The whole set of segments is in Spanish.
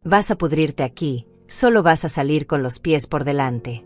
Vas a pudrirte aquí, solo vas a salir con los pies por delante.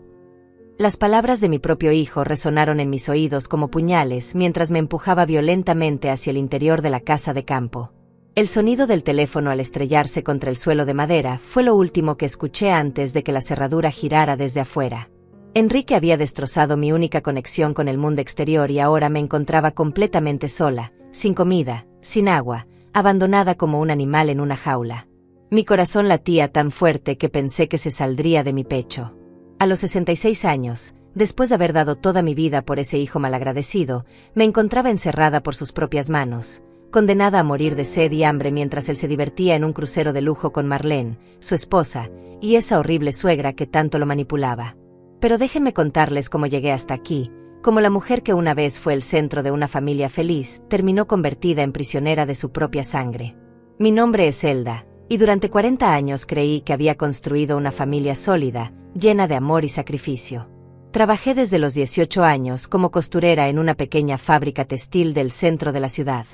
Las palabras de mi propio hijo resonaron en mis oídos como puñales mientras me empujaba violentamente hacia el interior de la casa de campo. El sonido del teléfono al estrellarse contra el suelo de madera fue lo último que escuché antes de que la cerradura girara desde afuera. Enrique había destrozado mi única conexión con el mundo exterior y ahora me encontraba completamente sola, sin comida, sin agua, abandonada como un animal en una jaula. Mi corazón latía tan fuerte que pensé que se saldría de mi pecho. A los 66 años, después de haber dado toda mi vida por ese hijo malagradecido, me encontraba encerrada por sus propias manos, condenada a morir de sed y hambre mientras él se divertía en un crucero de lujo con Marlene, su esposa, y esa horrible suegra que tanto lo manipulaba. Pero déjenme contarles cómo llegué hasta aquí, cómo la mujer que una vez fue el centro de una familia feliz, terminó convertida en prisionera de su propia sangre. Mi nombre es Elda, y durante 40 años creí que había construido una familia sólida, llena de amor y sacrificio. Trabajé desde los 18 años como costurera en una pequeña fábrica textil del centro de la ciudad.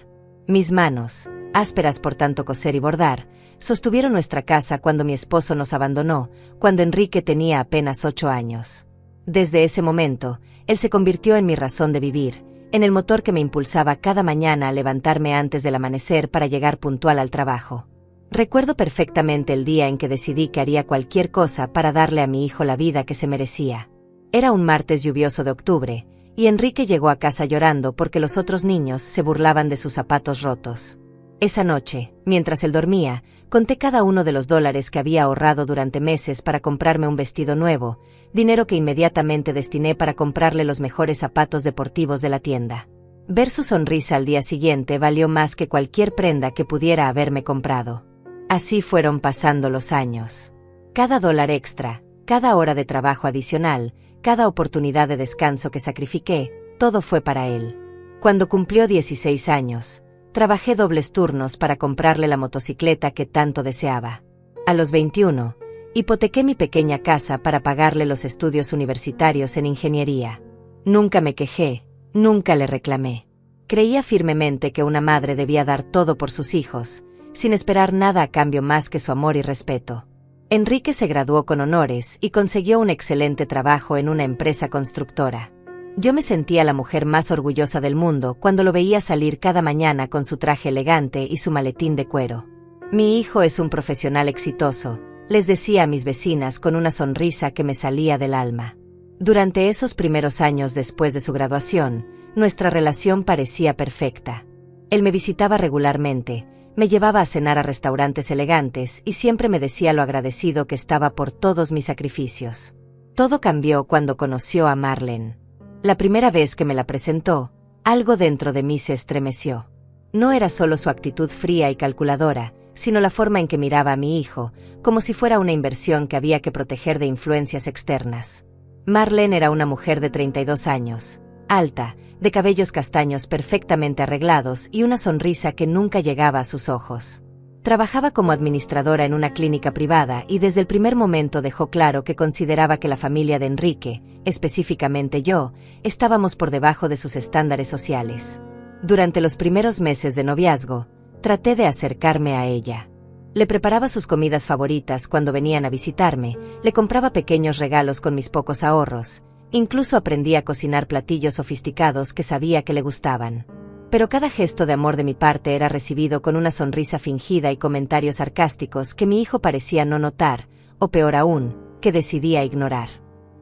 Mis manos, ásperas por tanto coser y bordar, sostuvieron nuestra casa cuando mi esposo nos abandonó, cuando Enrique tenía apenas 8 años. Desde ese momento, él se convirtió en mi razón de vivir, en el motor que me impulsaba cada mañana a levantarme antes del amanecer para llegar puntual al trabajo. Recuerdo perfectamente el día en que decidí que haría cualquier cosa para darle a mi hijo la vida que se merecía. Era un martes lluvioso de octubre, y Enrique llegó a casa llorando porque los otros niños se burlaban de sus zapatos rotos. Esa noche, mientras él dormía, conté cada uno de los dólares que había ahorrado durante meses para comprarme un vestido nuevo, dinero que inmediatamente destiné para comprarle los mejores zapatos deportivos de la tienda. Ver su sonrisa al día siguiente valió más que cualquier prenda que pudiera haberme comprado. Así fueron pasando los años. Cada dólar extra, cada hora de trabajo adicional, cada oportunidad de descanso que sacrifiqué, todo fue para él. Cuando cumplió 16 años, trabajé dobles turnos para comprarle la motocicleta que tanto deseaba. A los 21, hipotequé mi pequeña casa para pagarle los estudios universitarios en ingeniería. Nunca me quejé, nunca le reclamé. Creía firmemente que una madre debía dar todo por sus hijos, sin esperar nada a cambio más que su amor y respeto. Enrique se graduó con honores y consiguió un excelente trabajo en una empresa constructora. Yo me sentía la mujer más orgullosa del mundo cuando lo veía salir cada mañana con su traje elegante y su maletín de cuero. Mi hijo es un profesional exitoso, les decía a mis vecinas con una sonrisa que me salía del alma. Durante esos primeros años después de su graduación, nuestra relación parecía perfecta. Él me visitaba regularmente, me llevaba a cenar a restaurantes elegantes y siempre me decía lo agradecido que estaba por todos mis sacrificios. Todo cambió cuando conoció a Marlene. La primera vez que me la presentó, algo dentro de mí se estremeció. No era solo su actitud fría y calculadora, sino la forma en que miraba a mi hijo, como si fuera una inversión que había que proteger de influencias externas. Marlene era una mujer de 32 años, alta, de cabellos castaños perfectamente arreglados y una sonrisa que nunca llegaba a sus ojos. Trabajaba como administradora en una clínica privada y desde el primer momento dejó claro que consideraba que la familia de Enrique, específicamente yo, estábamos por debajo de sus estándares sociales. Durante los primeros meses de noviazgo, traté de acercarme a ella. Le preparaba sus comidas favoritas cuando venían a visitarme, le compraba pequeños regalos con mis pocos ahorros, incluso aprendí a cocinar platillos sofisticados que sabía que le gustaban. Pero cada gesto de amor de mi parte era recibido con una sonrisa fingida y comentarios sarcásticos que mi hijo parecía no notar, o peor aún, que decidía ignorar.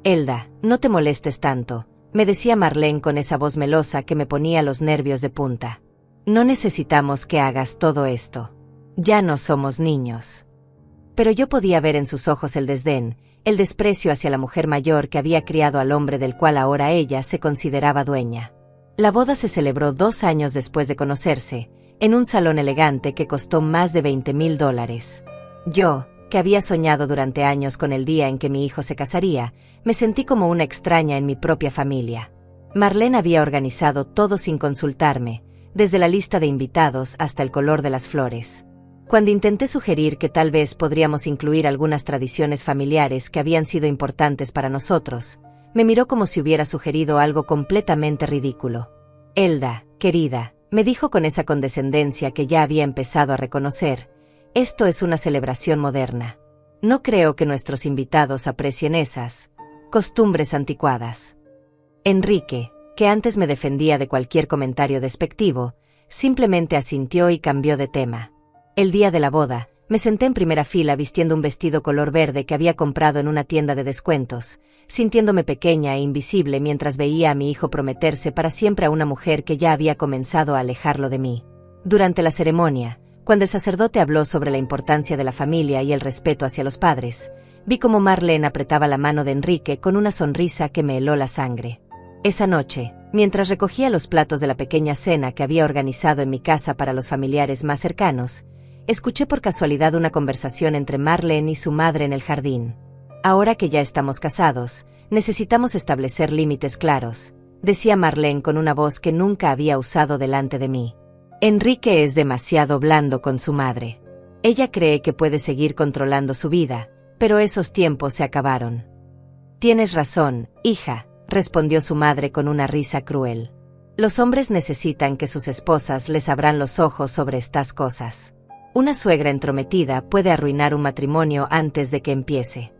«Elda, no te molestes tanto», me decía Marlene con esa voz melosa que me ponía los nervios de punta. «No necesitamos que hagas todo esto. Ya no somos niños». Pero yo podía ver en sus ojos el desdén, el desprecio hacia la mujer mayor que había criado al hombre del cual ahora ella se consideraba dueña. La boda se celebró 2 años después de conocerse, en un salón elegante que costó más de $20,000. Yo, que había soñado durante años con el día en que mi hijo se casaría, me sentí como una extraña en mi propia familia. Marlene había organizado todo sin consultarme, desde la lista de invitados hasta el color de las flores. Cuando intenté sugerir que tal vez podríamos incluir algunas tradiciones familiares que habían sido importantes para nosotros, me miró como si hubiera sugerido algo completamente ridículo. «Elda, querida», me dijo con esa condescendencia que ya había empezado a reconocer, Esto es una celebración moderna. No creo que nuestros invitados aprecien esas costumbres anticuadas. Enrique, que antes me defendía de cualquier comentario despectivo, simplemente asintió y cambió de tema. El día de la boda, me senté en primera fila vistiendo un vestido color verde que había comprado en una tienda de descuentos, sintiéndome pequeña e invisible mientras veía a mi hijo prometerse para siempre a una mujer que ya había comenzado a alejarlo de mí. Durante la ceremonia, cuando el sacerdote habló sobre la importancia de la familia y el respeto hacia los padres, vi cómo Marlene apretaba la mano de Enrique con una sonrisa que me heló la sangre. Esa noche, mientras recogía los platos de la pequeña cena que había organizado en mi casa para los familiares más cercanos, escuché por casualidad una conversación entre Marlene y su madre en el jardín. Ahora que ya estamos casados, necesitamos establecer límites claros, decía Marlene con una voz que nunca había usado delante de mí. Enrique es demasiado blando con su madre. Ella cree que puede seguir controlando su vida, pero esos tiempos se acabaron. Tienes razón, hija, respondió su madre con una risa cruel. Los hombres necesitan que sus esposas les abran los ojos sobre estas cosas. Una suegra entrometida puede arruinar un matrimonio antes de que empiece.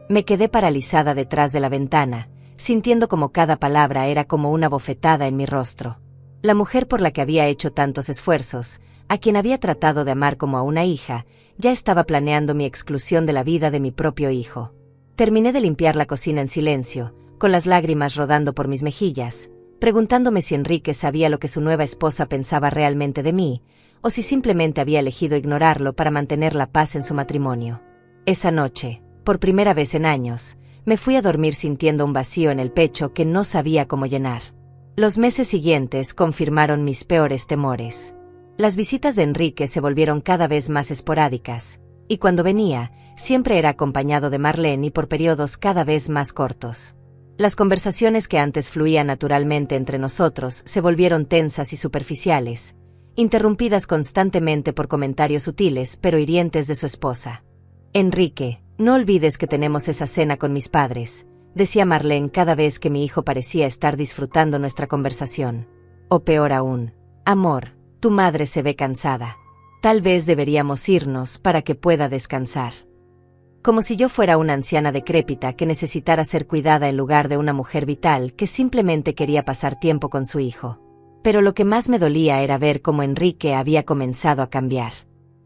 Me quedé paralizada detrás de la ventana, sintiendo como cada palabra era como una bofetada en mi rostro. La mujer por la que había hecho tantos esfuerzos, a quien había tratado de amar como a una hija, ya estaba planeando mi exclusión de la vida de mi propio hijo. Terminé de limpiar la cocina en silencio, con las lágrimas rodando por mis mejillas, preguntándome si Enrique sabía lo que su nueva esposa pensaba realmente de mí, o si simplemente había elegido ignorarlo para mantener la paz en su matrimonio. Esa noche, por primera vez en años, me fui a dormir sintiendo un vacío en el pecho que no sabía cómo llenar. Los meses siguientes confirmaron mis peores temores. Las visitas de Enrique se volvieron cada vez más esporádicas, y cuando venía, siempre era acompañado de Marlene y por periodos cada vez más cortos. Las conversaciones que antes fluían naturalmente entre nosotros se volvieron tensas y superficiales, interrumpidas constantemente por comentarios sutiles pero hirientes de su esposa. Enrique, no olvides que tenemos esa cena con mis padres, decía Marlene cada vez que mi hijo parecía estar disfrutando nuestra conversación. O peor aún, amor, tu madre se ve cansada. Tal vez deberíamos irnos para que pueda descansar. Como si yo fuera una anciana decrépita que necesitara ser cuidada en lugar de una mujer vital que simplemente quería pasar tiempo con su hijo. Pero lo que más me dolía era ver cómo Enrique había comenzado a cambiar.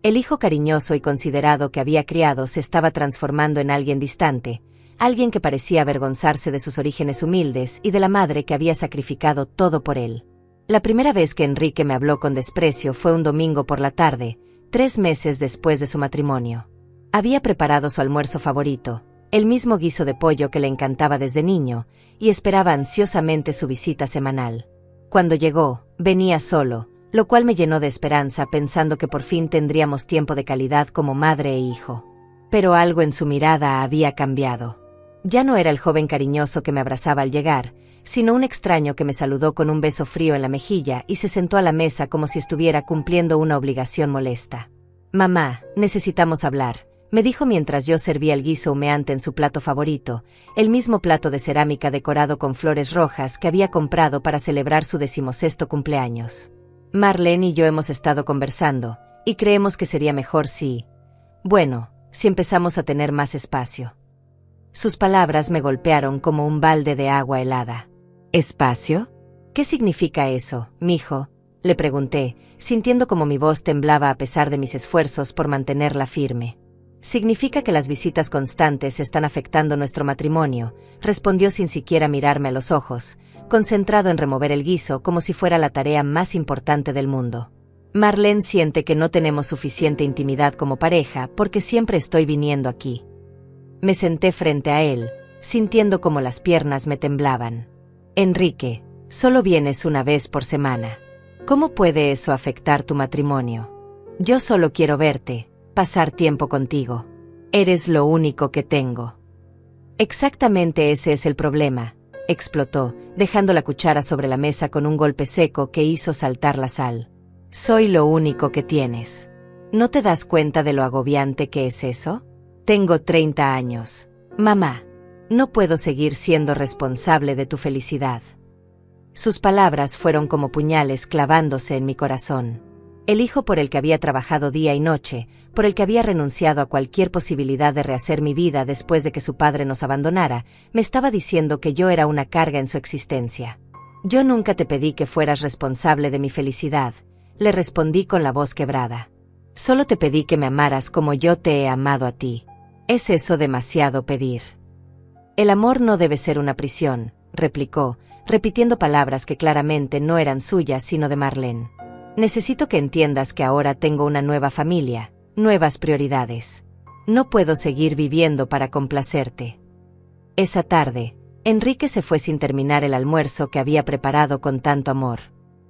El hijo cariñoso y considerado que había criado se estaba transformando en alguien distante, alguien que parecía avergonzarse de sus orígenes humildes y de la madre que había sacrificado todo por él. La primera vez que Enrique me habló con desprecio fue un domingo por la tarde, 3 meses después de su matrimonio. Había preparado su almuerzo favorito, el mismo guiso de pollo que le encantaba desde niño, y esperaba ansiosamente su visita semanal. Cuando llegó, venía solo, lo cual me llenó de esperanza pensando que por fin tendríamos tiempo de calidad como madre e hijo. Pero algo en su mirada había cambiado. Ya no era el joven cariñoso que me abrazaba al llegar, sino un extraño que me saludó con un beso frío en la mejilla y se sentó a la mesa como si estuviera cumpliendo una obligación molesta. «Mamá, necesitamos hablar», me dijo mientras yo servía el guiso humeante en su plato favorito, el mismo plato de cerámica decorado con flores rojas que había comprado para celebrar su 16º cumpleaños. Marlene y yo hemos estado conversando, y creemos que sería mejor si empezamos a tener más espacio. Sus palabras me golpearon como un balde de agua helada. ¿Espacio? ¿Qué significa eso, mijo?, le pregunté, sintiendo como mi voz temblaba a pesar de mis esfuerzos por mantenerla firme. Significa que las visitas constantes están afectando nuestro matrimonio, respondió sin siquiera mirarme a los ojos, concentrado en remover el guiso como si fuera la tarea más importante del mundo. Marlene siente que no tenemos suficiente intimidad como pareja porque siempre estoy viniendo aquí. Me senté frente a él, sintiendo como las piernas me temblaban. Enrique, solo vienes una vez por semana. ¿Cómo puede eso afectar tu matrimonio? Yo solo quiero verte, pasar tiempo contigo. Eres lo único que tengo. Exactamente ese es el problema, explotó, dejando la cuchara sobre la mesa con un golpe seco que hizo saltar la sal. Soy lo único que tienes. ¿No te das cuenta de lo agobiante que es eso? Tengo 30 años. Mamá, no puedo seguir siendo responsable de tu felicidad. Sus palabras fueron como puñales clavándose en mi corazón. El hijo por el que había trabajado día y noche, por el que había renunciado a cualquier posibilidad de rehacer mi vida después de que su padre nos abandonara, me estaba diciendo que yo era una carga en su existencia. Yo nunca te pedí que fueras responsable de mi felicidad, le respondí con la voz quebrada. Solo te pedí que me amaras como yo te he amado a ti. ¿Es eso demasiado pedir? El amor no debe ser una prisión, replicó, repitiendo palabras que claramente no eran suyas sino de Marlene. Necesito que entiendas que ahora tengo una nueva familia, nuevas prioridades. No puedo seguir viviendo para complacerte. Esa tarde, Enrique se fue sin terminar el almuerzo que había preparado con tanto amor.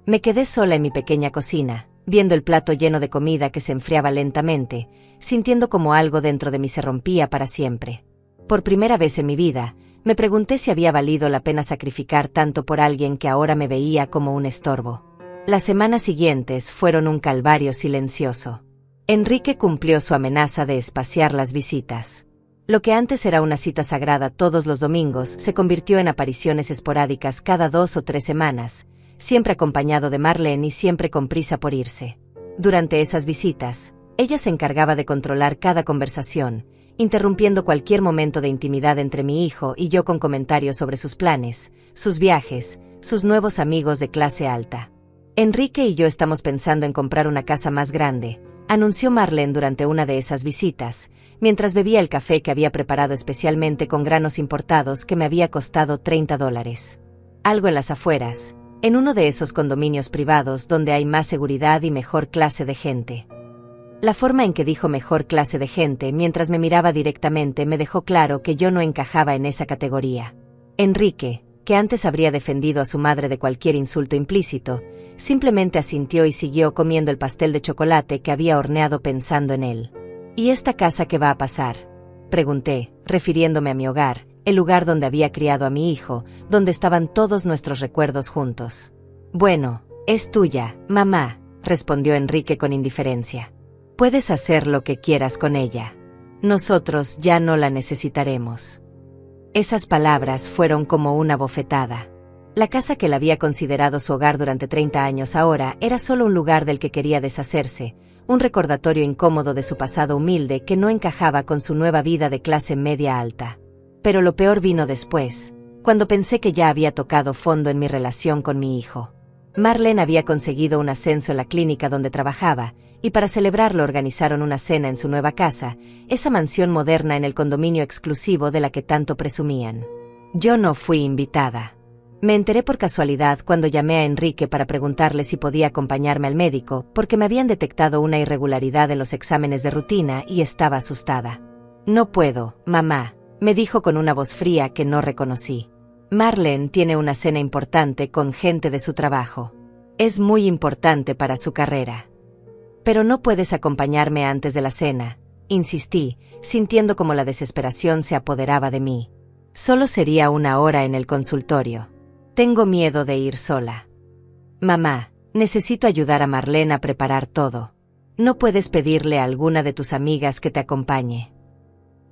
Me quedé sola en mi pequeña cocina, viendo el plato lleno de comida que se enfriaba lentamente, sintiendo como algo dentro de mí se rompía para siempre. Por primera vez en mi vida, me pregunté si había valido la pena sacrificar tanto por alguien que ahora me veía como un estorbo. Las semanas siguientes fueron un calvario silencioso. Enrique cumplió su amenaza de espaciar las visitas. Lo que antes era una cita sagrada todos los domingos se convirtió en apariciones esporádicas cada 2 o 3 semanas, siempre acompañado de Marlene y siempre con prisa por irse. Durante esas visitas, ella se encargaba de controlar cada conversación, interrumpiendo cualquier momento de intimidad entre mi hijo y yo con comentarios sobre sus planes, sus viajes, sus nuevos amigos de clase alta. Enrique y yo estamos pensando en comprar una casa más grande, anunció Marlene durante una de esas visitas, mientras bebía el café que había preparado especialmente con granos importados que me había costado $30. Algo en las afueras, en uno de esos condominios privados donde hay más seguridad y mejor clase de gente. La forma en que dijo mejor clase de gente mientras me miraba directamente me dejó claro que yo no encajaba en esa categoría. Enrique, que antes habría defendido a su madre de cualquier insulto implícito, simplemente asintió y siguió comiendo el pastel de chocolate que había horneado pensando en él. ¿Y esta casa qué va a pasar?, pregunté, refiriéndome a mi hogar, el lugar donde había criado a mi hijo, donde estaban todos nuestros recuerdos juntos. Bueno, es tuya, mamá, respondió Enrique con indiferencia. Puedes hacer lo que quieras con ella. Nosotros ya no la necesitaremos. Esas palabras fueron como una bofetada. La casa que él había considerado su hogar durante 30 años ahora era solo un lugar del que quería deshacerse, un recordatorio incómodo de su pasado humilde que no encajaba con su nueva vida de clase media alta. Pero lo peor vino después, cuando pensé que ya había tocado fondo en mi relación con mi hijo. Marlene había conseguido un ascenso en la clínica donde trabajaba, y para celebrarlo organizaron una cena en su nueva casa, esa mansión moderna en el condominio exclusivo de la que tanto presumían. Yo no fui invitada. Me enteré por casualidad cuando llamé a Enrique para preguntarle si podía acompañarme al médico, porque me habían detectado una irregularidad en los exámenes de rutina y estaba asustada. No puedo, mamá, me dijo con una voz fría que no reconocí. Marlene tiene una cena importante con gente de su trabajo. Es muy importante para su carrera. Pero no puedes acompañarme antes de la cena, insistí, sintiendo como la desesperación se apoderaba de mí. Solo sería 1 hora en el consultorio. Tengo miedo de ir sola. Mamá, necesito ayudar a Marlene a preparar todo. ¿No puedes pedirle a alguna de tus amigas que te acompañe?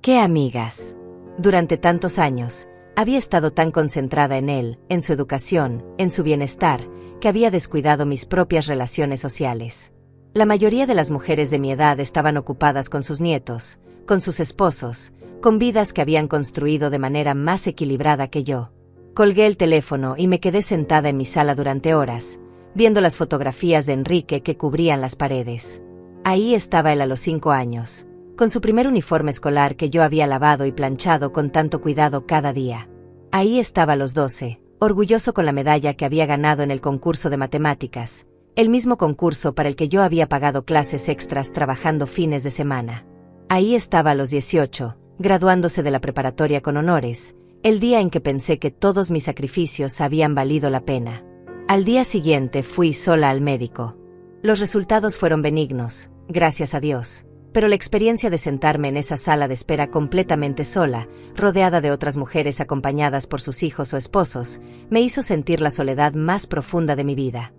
¿Qué amigas? Durante tantos años, había estado tan concentrada en él, en su educación, en su bienestar, que había descuidado mis propias relaciones sociales. La mayoría de las mujeres de mi edad estaban ocupadas con sus nietos, con sus esposos, con vidas que habían construido de manera más equilibrada que yo. Colgué el teléfono y me quedé sentada en mi sala durante horas, viendo las fotografías de Enrique que cubrían las paredes. Ahí estaba él a los 5 años, con su primer uniforme escolar que yo había lavado y planchado con tanto cuidado cada día. Ahí estaba a los 12, orgulloso con la medalla que había ganado en el concurso de matemáticas, el mismo concurso para el que yo había pagado clases extras trabajando fines de semana. Ahí estaba a los 18, graduándose de la preparatoria con honores, el día en que pensé que todos mis sacrificios habían valido la pena. Al día siguiente fui sola al médico. Los resultados fueron benignos, gracias a Dios, pero la experiencia de sentarme en esa sala de espera completamente sola, rodeada de otras mujeres acompañadas por sus hijos o esposos, me hizo sentir la soledad más profunda de mi vida.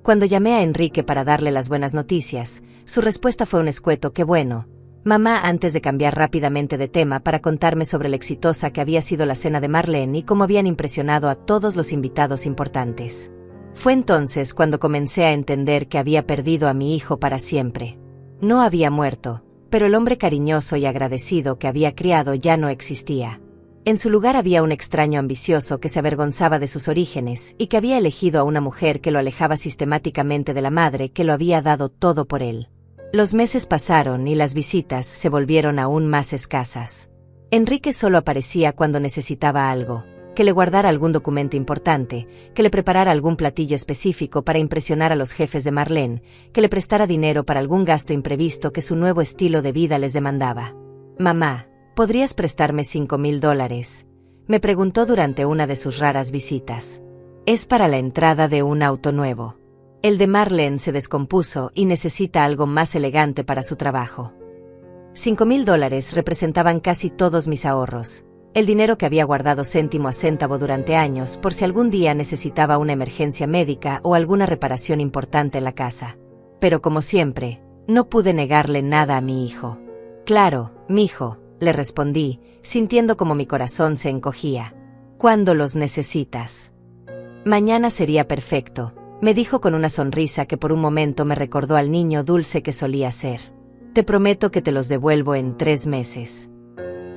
Cuando llamé a Enrique para darle las buenas noticias, su respuesta fue un escueto «qué bueno, mamá», antes de cambiar rápidamente de tema para contarme sobre lo exitosa que había sido la cena de Marlene y cómo habían impresionado a todos los invitados importantes. Fue entonces cuando comencé a entender que había perdido a mi hijo para siempre. No había muerto, pero el hombre cariñoso y agradecido que había criado ya no existía. En su lugar había un extraño ambicioso que se avergonzaba de sus orígenes y que había elegido a una mujer que lo alejaba sistemáticamente de la madre que lo había dado todo por él. Los meses pasaron y las visitas se volvieron aún más escasas. Enrique solo aparecía cuando necesitaba algo, que le guardara algún documento importante, que le preparara algún platillo específico para impresionar a los jefes de Marlene, que le prestara dinero para algún gasto imprevisto que su nuevo estilo de vida les demandaba. «Mamá, ¿podrías prestarme $5,000?» me preguntó durante una de sus raras visitas. «Es para la entrada de un auto nuevo. El de Marlene se descompuso y necesita algo más elegante para su trabajo». $5,000 representaban casi todos mis ahorros, el dinero que había guardado céntimo a céntavo durante años por si algún día necesitaba una emergencia médica o alguna reparación importante en la casa. Pero como siempre, no pude negarle nada a mi hijo. «Claro, mijo», le respondí, sintiendo como mi corazón se encogía. «¿Cuándo los necesitas?» «Mañana sería perfecto», me dijo con una sonrisa que por un momento me recordó al niño dulce que solía ser. «Te prometo que te los devuelvo en 3 meses».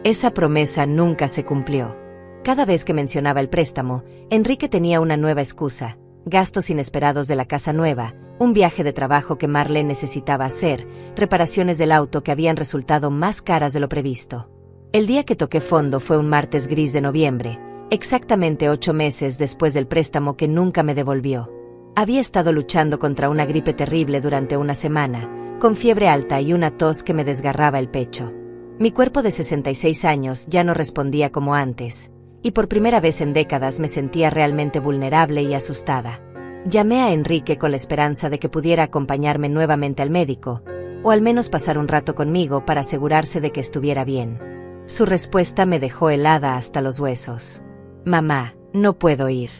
Esa promesa nunca se cumplió. Cada vez que mencionaba el préstamo, Enrique tenía una nueva excusa: gastos inesperados de la casa nueva, un viaje de trabajo que Marlene necesitaba hacer, reparaciones del auto que habían resultado más caras de lo previsto. El día que toqué fondo fue un martes gris de noviembre, exactamente 8 meses después del préstamo que nunca me devolvió. Había estado luchando contra una gripe terrible durante una semana, con fiebre alta y una tos que me desgarraba el pecho. Mi cuerpo de 66 años ya no respondía como antes, y por primera vez en décadas me sentía realmente vulnerable y asustada. Llamé a Enrique con la esperanza de que pudiera acompañarme nuevamente al médico, o al menos pasar un rato conmigo para asegurarse de que estuviera bien. Su respuesta me dejó helada hasta los huesos. «Mamá, no puedo ir.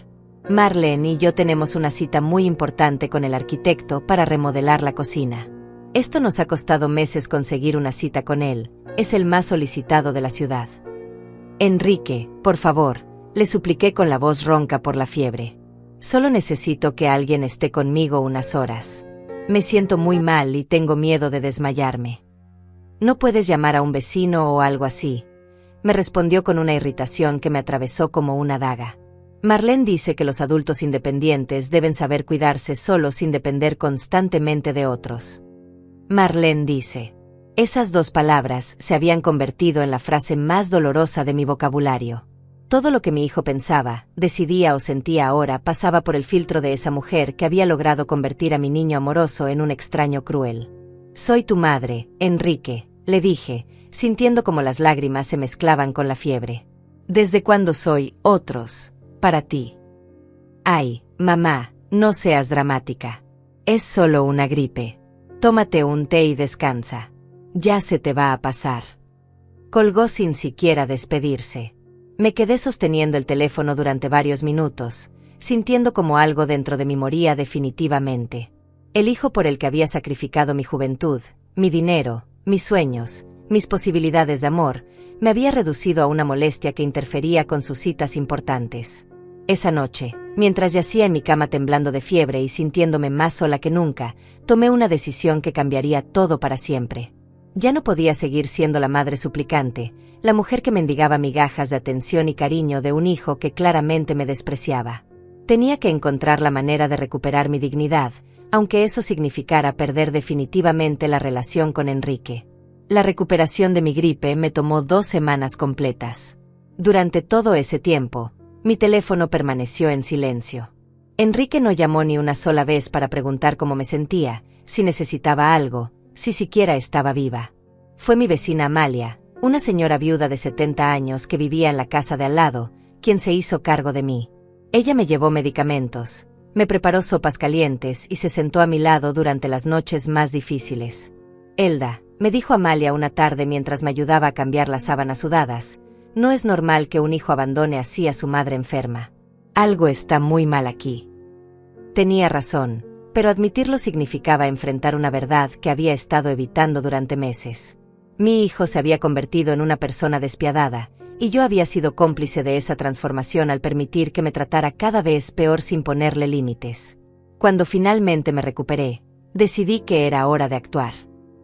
Marlene y yo tenemos una cita muy importante con el arquitecto para remodelar la cocina. Esto nos ha costado meses conseguir una cita con él, es el más solicitado de la ciudad». «Enrique, por favor», le supliqué con la voz ronca por la fiebre. «Solo necesito que alguien esté conmigo unas horas. Me siento muy mal y tengo miedo de desmayarme». «¿No puedes llamar a un vecino o algo así?», me respondió con una irritación que me atravesó como una daga. Marlene dice que los adultos independientes deben saber cuidarse solos sin depender constantemente de otros. Marlene dice. Esas 2 palabras se habían convertido en la frase más dolorosa de mi vocabulario. Todo lo que mi hijo pensaba, decidía o sentía ahora pasaba por el filtro de esa mujer que había logrado convertir a mi niño amoroso en un extraño cruel. «Soy tu madre, Enrique», le dije, sintiendo como las lágrimas se mezclaban con la fiebre. «¿Desde cuándo soy otros para ti?» «Ay, mamá, no seas dramática. Es solo una gripe. Tómate un té y descansa. Ya se te va a pasar». Colgó sin siquiera despedirse. Me quedé sosteniendo el teléfono durante varios minutos, sintiendo como algo dentro de mí moría definitivamente. El hijo por el que había sacrificado mi juventud, mi dinero, mis sueños, mis posibilidades de amor, me había reducido a una molestia que interfería con sus citas importantes. Esa noche, mientras yacía en mi cama temblando de fiebre y sintiéndome más sola que nunca, tomé una decisión que cambiaría todo para siempre. Ya no podía seguir siendo la madre suplicante, la mujer que mendigaba migajas de atención y cariño de un hijo que claramente me despreciaba. Tenía que encontrar la manera de recuperar mi dignidad, aunque eso significara perder definitivamente la relación con Enrique. La recuperación de mi gripe me tomó 2 semanas completas. Durante todo ese tiempo, mi teléfono permaneció en silencio. Enrique no llamó ni una sola vez para preguntar cómo me sentía, si necesitaba algo, si siquiera estaba viva. Fue mi vecina Amalia, una señora viuda de 70 años que vivía en la casa de al lado, quien se hizo cargo de mí. Ella me llevó medicamentos, me preparó sopas calientes y se sentó a mi lado durante las noches más difíciles. «Elda», me dijo Amalia una tarde mientras me ayudaba a cambiar las sábanas sudadas, «no es normal que un hijo abandone así a su madre enferma. Algo está muy mal aquí». Tenía razón, pero admitirlo significaba enfrentar una verdad que había estado evitando durante meses. Mi hijo se había convertido en una persona despiadada, y yo había sido cómplice de esa transformación al permitir que me tratara cada vez peor sin ponerle límites. Cuando finalmente me recuperé, decidí que era hora de actuar.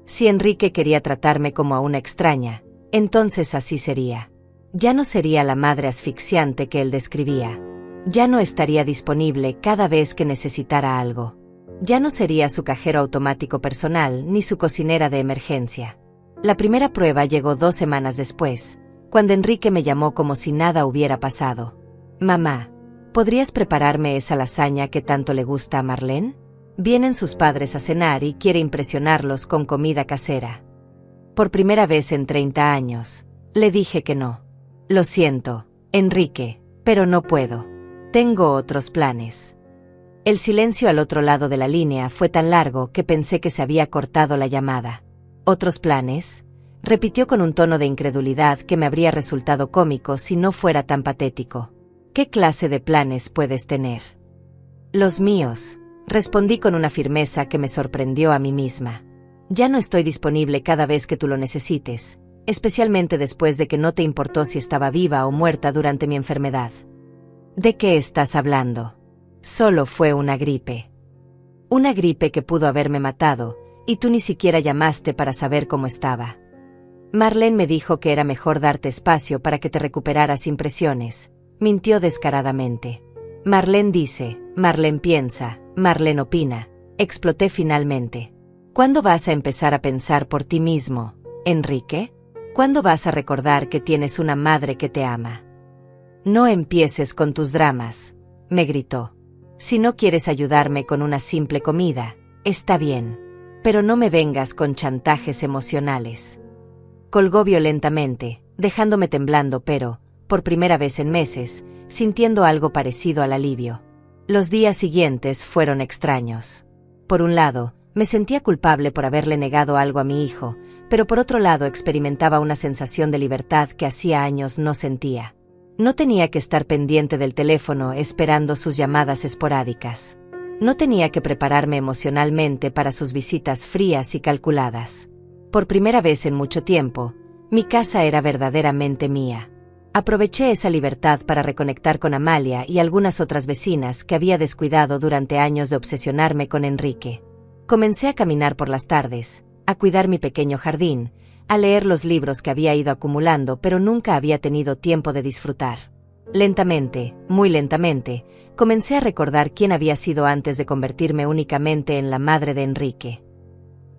Si Enrique quería tratarme como a una extraña, entonces así sería. Ya no sería la madre asfixiante que él describía. Ya no estaría disponible cada vez que necesitara algo. Ya no sería su cajero automático personal ni su cocinera de emergencia. La primera prueba llegó 2 semanas después, cuando Enrique me llamó como si nada hubiera pasado. «Mamá, ¿podrías prepararme esa lasaña que tanto le gusta a Marlene? Vienen sus padres a cenar y quiere impresionarlos con comida casera». Por primera vez en 30 años, le dije que no. «Lo siento, Enrique, pero no puedo. Tengo otros planes». El silencio al otro lado de la línea fue tan largo que pensé que se había cortado la llamada. «¿Otros planes?», repitió con un tono de incredulidad que me habría resultado cómico si no fuera tan patético. «¿Qué clase de planes puedes tener?». «Los míos», respondí con una firmeza que me sorprendió a mí misma. «Ya no estoy disponible cada vez que tú lo necesites, especialmente después de que no te importó si estaba viva o muerta durante mi enfermedad». «¿De qué estás hablando? Solo fue una gripe». «Una gripe que pudo haberme matado, y tú ni siquiera llamaste para saber cómo estaba». «Marlene me dijo que era mejor darte espacio para que te recuperaras sin presiones», mintió descaradamente. «Marlene dice, Marlene piensa, Marlene opina», exploté finalmente. «¿Cuándo vas a empezar a pensar por ti mismo, Enrique? ¿Cuándo vas a recordar que tienes una madre que te ama?» «No empieces con tus dramas», me gritó. «Si no quieres ayudarme con una simple comida, está bien. Pero no me vengas con chantajes emocionales». Colgó violentamente, dejándome temblando pero, por primera vez en meses, sintiendo algo parecido al alivio. Los días siguientes fueron extraños. Por un lado, me sentía culpable por haberle negado algo a mi hijo, pero por otro lado experimentaba una sensación de libertad que hacía años no sentía. No tenía que estar pendiente del teléfono esperando sus llamadas esporádicas. No tenía que prepararme emocionalmente para sus visitas frías y calculadas. Por primera vez en mucho tiempo, mi casa era verdaderamente mía. Aproveché esa libertad para reconectar con Amalia y algunas otras vecinas que había descuidado durante años de obsesionarme con Enrique. Comencé a caminar por las tardes, a cuidar mi pequeño jardín, a leer los libros que había ido acumulando pero nunca había tenido tiempo de disfrutar. Lentamente, muy lentamente, comencé a recordar quién había sido antes de convertirme únicamente en la madre de Enrique.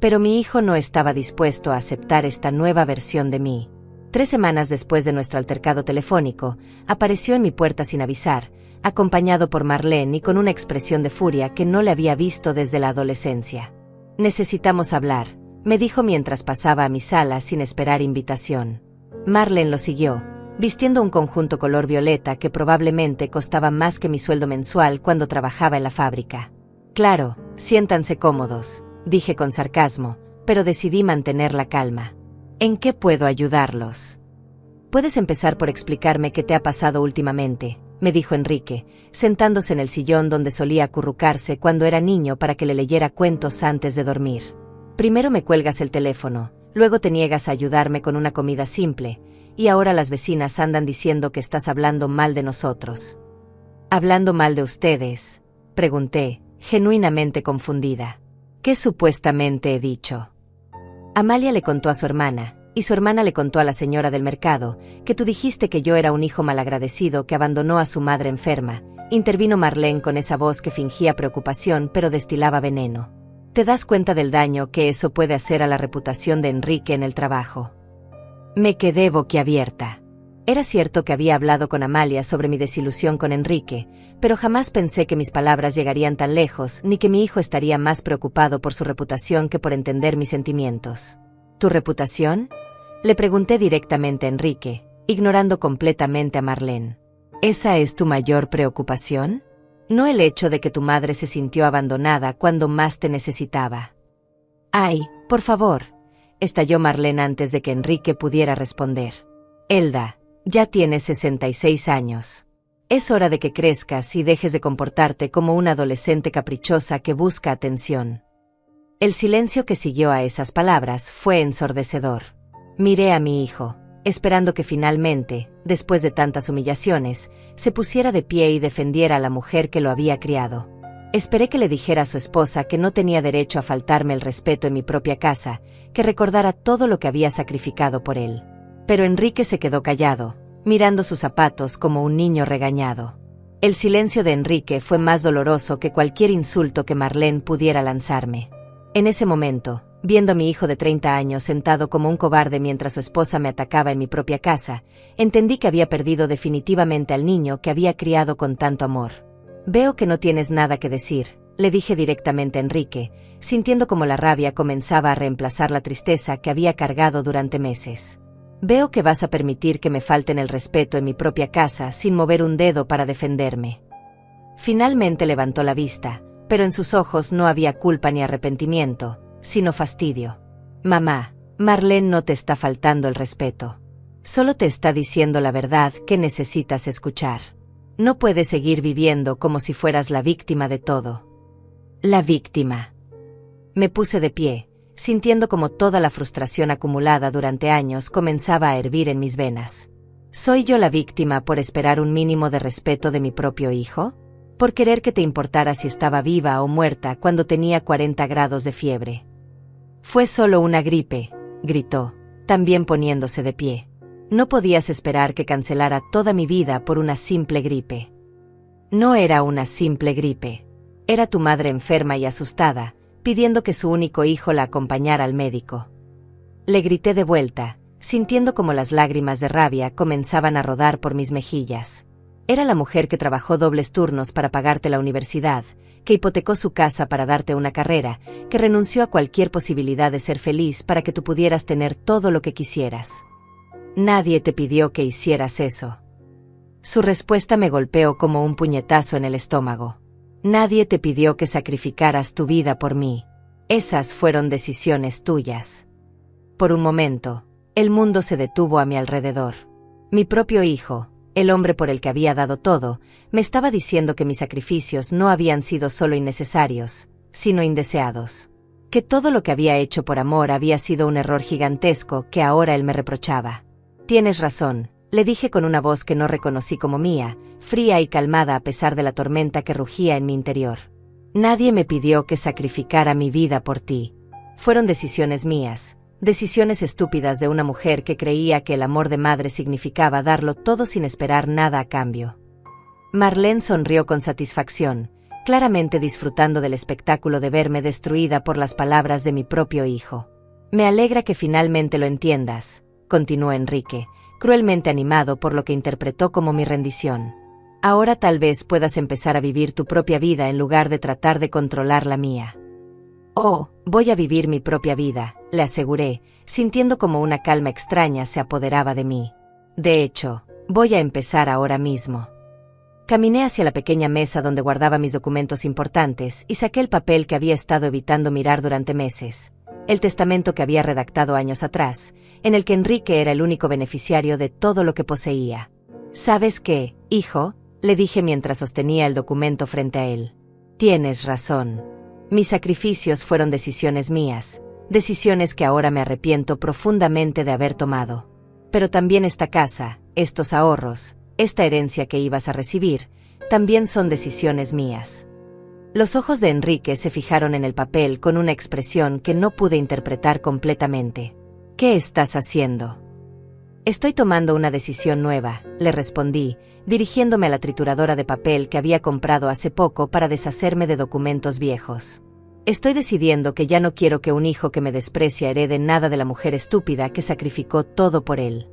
Pero mi hijo no estaba dispuesto a aceptar esta nueva versión de mí. 3 semanas después de nuestro altercado telefónico, apareció en mi puerta sin avisar, acompañado por Marlene y con una expresión de furia que no le había visto desde la adolescencia. «Necesitamos hablar», me dijo mientras pasaba a mi sala sin esperar invitación. Marlene lo siguió, vistiendo un conjunto color violeta que probablemente costaba más que mi sueldo mensual cuando trabajaba en la fábrica. «Claro, siéntanse cómodos», dije con sarcasmo, pero decidí mantener la calma. «¿En qué puedo ayudarlos?». «Puedes empezar por explicarme qué te ha pasado últimamente», me dijo Enrique, sentándose en el sillón donde solía acurrucarse cuando era niño para que le leyera cuentos antes de dormir. «Primero me cuelgas el teléfono, luego te niegas a ayudarme con una comida simple, y ahora las vecinas andan diciendo que estás hablando mal de nosotros». «¿Hablando mal de ustedes?», pregunté, genuinamente confundida. «¿Qué supuestamente he dicho?». «Amalia le contó a su hermana, y su hermana le contó a la señora del mercado, que tú dijiste que yo era un hijo malagradecido que abandonó a su madre enferma», intervino Marlene con esa voz que fingía preocupación pero destilaba veneno. «¿Te das cuenta del daño que eso puede hacer a la reputación de Enrique en el trabajo?». Me quedé boquiabierta. Era cierto que había hablado con Amalia sobre mi desilusión con Enrique, pero jamás pensé que mis palabras llegarían tan lejos ni que mi hijo estaría más preocupado por su reputación que por entender mis sentimientos. «¿Tu reputación?», le pregunté directamente a Enrique, ignorando completamente a Marlene. «¿Esa es tu mayor preocupación? ¿No el hecho de que tu madre se sintió abandonada cuando más te necesitaba?». «Ay, por favor», estalló Marlene antes de que Enrique pudiera responder. «Elda, ya tienes 66 años. Es hora de que crezcas y dejes de comportarte como una adolescente caprichosa que busca atención». El silencio que siguió a esas palabras fue ensordecedor. Miré a mi hijo. esperando que finalmente, después de tantas humillaciones, se pusiera de pie y defendiera a la mujer que lo había criado. Esperé que le dijera a su esposa que no tenía derecho a faltarme el respeto en mi propia casa, que recordara todo lo que había sacrificado por él. Pero Enrique se quedó callado, mirando sus zapatos como un niño regañado. El silencio de Enrique fue más doloroso que cualquier insulto que Marlene pudiera lanzarme. En ese momento, viendo a mi hijo de 30 años sentado como un cobarde mientras su esposa me atacaba en mi propia casa, entendí que había perdido definitivamente al niño que había criado con tanto amor. «Veo que no tienes nada que decir», le dije directamente a Enrique, sintiendo como la rabia comenzaba a reemplazar la tristeza que había cargado durante meses. «Veo que vas a permitir que me falten el respeto en mi propia casa sin mover un dedo para defenderme». Finalmente levantó la vista, pero en sus ojos no había culpa ni arrepentimiento, sino fastidio. «Mamá, Marlene no te está faltando el respeto. Solo te está diciendo la verdad que necesitas escuchar. No puedes seguir viviendo como si fueras la víctima de todo». «La víctima». Me puse de pie, sintiendo como toda la frustración acumulada durante años comenzaba a hervir en mis venas. ¿Soy yo la víctima por esperar un mínimo de respeto de mi propio hijo? ¿Por querer que te importara si estaba viva o muerta cuando tenía 40 grados de fiebre? «Fue solo una gripe», gritó, también poniéndose de pie. «No podías esperar que cancelara toda mi vida por una simple gripe». «No era una simple gripe. Era tu madre enferma y asustada, pidiendo que su único hijo la acompañara al médico». Le grité de vuelta, sintiendo como las lágrimas de rabia comenzaban a rodar por mis mejillas. Era la mujer que trabajó dobles turnos para pagarte la universidad, que hipotecó su casa para darte una carrera, que renunció a cualquier posibilidad de ser feliz para que tú pudieras tener todo lo que quisieras. Nadie te pidió que hicieras eso. Su respuesta me golpeó como un puñetazo en el estómago. Nadie te pidió que sacrificaras tu vida por mí. Esas fueron decisiones tuyas. Por un momento, el mundo se detuvo a mi alrededor. Mi propio hijo, el hombre por el que había dado todo, me estaba diciendo que mis sacrificios no habían sido solo innecesarios, sino indeseados. Que todo lo que había hecho por amor había sido un error gigantesco que ahora él me reprochaba. «Tienes razón», le dije con una voz que no reconocí como mía, fría y calmada a pesar de la tormenta que rugía en mi interior. «Nadie me pidió que sacrificara mi vida por ti. Fueron decisiones mías, decisiones estúpidas de una mujer que creía que el amor de madre significaba darlo todo sin esperar nada a cambio». Marlene sonrió con satisfacción, claramente disfrutando del espectáculo de verme destruida por las palabras de mi propio hijo. «Me alegra que finalmente lo entiendas», continuó Enrique, cruelmente animado por lo que interpretó como mi rendición. «Ahora tal vez puedas empezar a vivir tu propia vida en lugar de tratar de controlar la mía». «Oh, voy a vivir mi propia vida», le aseguré, sintiendo como una calma extraña se apoderaba de mí. «De hecho, voy a empezar ahora mismo». Caminé hacia la pequeña mesa donde guardaba mis documentos importantes y saqué el papel que había estado evitando mirar durante meses. El testamento que había redactado años atrás, en el que Enrique era el único beneficiario de todo lo que poseía. «¿Sabes qué, hijo?», le dije mientras sostenía el documento frente a él. «Tienes razón. Mis sacrificios fueron decisiones mías, decisiones que ahora me arrepiento profundamente de haber tomado. Pero también esta casa, estos ahorros, esta herencia que ibas a recibir, también son decisiones mías». Los ojos de Enrique se fijaron en el papel con una expresión que no pude interpretar completamente. «¿Qué estás haciendo?». «Estoy tomando una decisión nueva», le respondí, dirigiéndome a la trituradora de papel que había comprado hace poco para deshacerme de documentos viejos. «Estoy decidiendo que ya no quiero que un hijo que me desprecia herede nada de la mujer estúpida que sacrificó todo por él».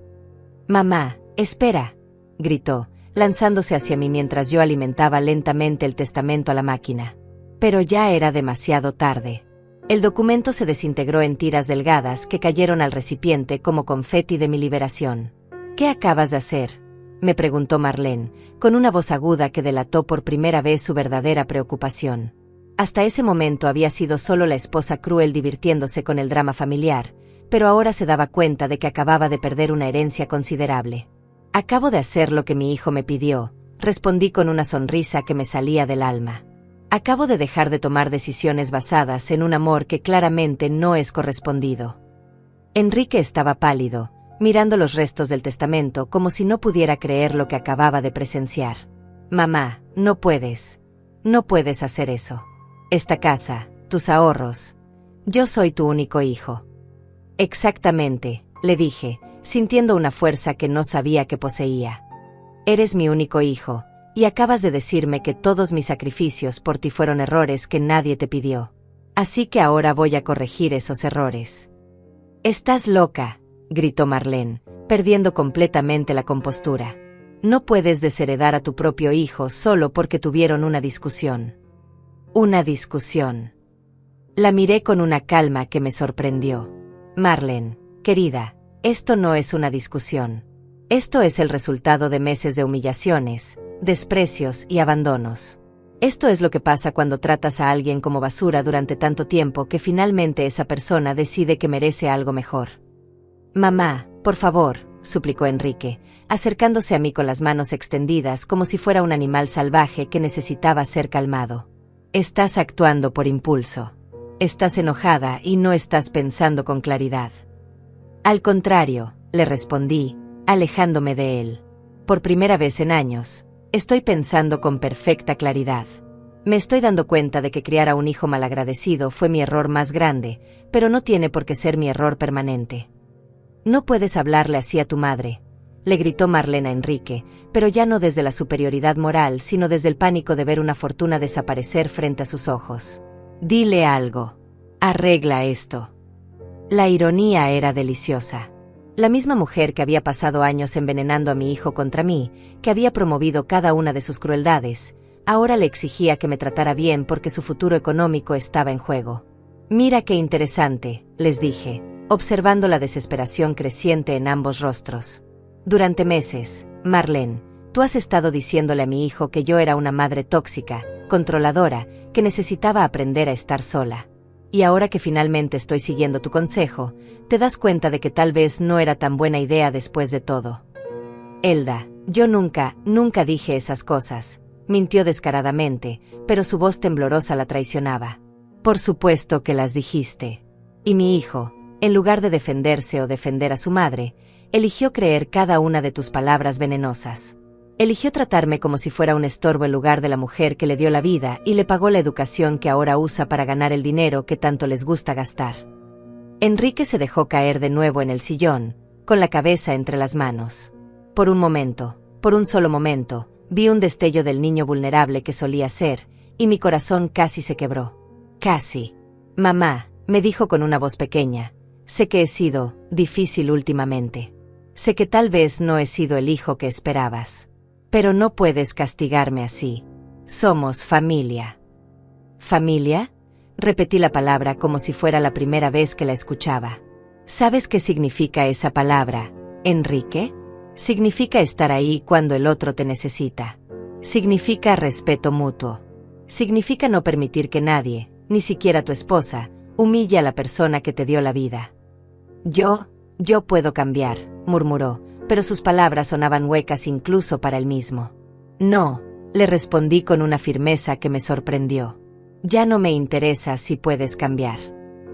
«Mamá, espera», gritó, lanzándose hacia mí mientras yo alimentaba lentamente el testamento a la máquina. Pero ya era demasiado tarde. El documento se desintegró en tiras delgadas que cayeron al recipiente como confeti de mi liberación. «¿Qué acabas de hacer?», me preguntó Marlene, con una voz aguda que delató por primera vez su verdadera preocupación. Hasta ese momento había sido solo la esposa cruel divirtiéndose con el drama familiar, pero ahora se daba cuenta de que acababa de perder una herencia considerable. «Acabo de hacer lo que mi hijo me pidió», respondí con una sonrisa que me salía del alma. «Acabo de dejar de tomar decisiones basadas en un amor que claramente no es correspondido». Enrique estaba pálido, mirando los restos del testamento como si no pudiera creer lo que acababa de presenciar. Mamá, no puedes. No puedes hacer eso. Esta casa, tus ahorros. Yo soy tu único hijo. Exactamente, le dije, sintiendo una fuerza que no sabía que poseía. Eres mi único hijo, y acabas de decirme que todos mis sacrificios por ti fueron errores que nadie te pidió. Así que ahora voy a corregir esos errores. Estás loca, gritó Marlene, perdiendo completamente la compostura. No puedes desheredar a tu propio hijo solo porque tuvieron una discusión. Una discusión. La miré con una calma que me sorprendió. Marlene, querida, esto no es una discusión. Esto es el resultado de meses de humillaciones, desprecios y abandonos. Esto es lo que pasa cuando tratas a alguien como basura durante tanto tiempo que finalmente esa persona decide que merece algo mejor. Mamá, por favor, suplicó Enrique, acercándose a mí con las manos extendidas como si fuera un animal salvaje que necesitaba ser calmado. Estás actuando por impulso. Estás enojada y no estás pensando con claridad. Al contrario, le respondí, alejándome de él. Por primera vez en años, estoy pensando con perfecta claridad. Me estoy dando cuenta de que criar a un hijo malagradecido fue mi error más grande, pero no tiene por qué ser mi error permanente. No puedes hablarle así a tu madre, le gritó Marlene a Enrique, pero ya no desde la superioridad moral, sino desde el pánico de ver una fortuna desaparecer frente a sus ojos. Dile algo. Arregla esto. La ironía era deliciosa. La misma mujer que había pasado años envenenando a mi hijo contra mí, que había promovido cada una de sus crueldades, ahora le exigía que me tratara bien porque su futuro económico estaba en juego. Mira qué interesante, les dije, observando la desesperación creciente en ambos rostros. Durante meses, Marlene, tú has estado diciéndole a mi hijo que yo era una madre tóxica, controladora, que necesitaba aprender a estar sola. Y ahora que finalmente estoy siguiendo tu consejo, te das cuenta de que tal vez no era tan buena idea después de todo. Elda, yo nunca dije esas cosas, mintió descaradamente, pero su voz temblorosa la traicionaba. Por supuesto que las dijiste. Y mi hijo, en lugar de defenderse o defender a su madre, eligió creer cada una de tus palabras venenosas. Eligió tratarme como si fuera un estorbo en lugar de la mujer que le dio la vida y le pagó la educación que ahora usa para ganar el dinero que tanto les gusta gastar. Enrique se dejó caer de nuevo en el sillón, con la cabeza entre las manos. Por un solo momento, vi un destello del niño vulnerable que solía ser, y mi corazón casi se quebró. Casi. Mamá, me dijo con una voz pequeña, sé que he sido difícil últimamente. Sé que tal vez no he sido el hijo que esperabas. Pero no puedes castigarme así. Somos familia. ¿Familia? Repetí la palabra como si fuera la primera vez que la escuchaba. ¿Sabes qué significa esa palabra, Enrique? Significa estar ahí cuando el otro te necesita. Significa respeto mutuo. Significa no permitir que nadie, ni siquiera tu esposa, humille a la persona que te dio la vida. Yo puedo cambiar, murmuró, pero sus palabras sonaban huecas incluso para él mismo. No, le respondí con una firmeza que me sorprendió. Ya no me interesa si puedes cambiar.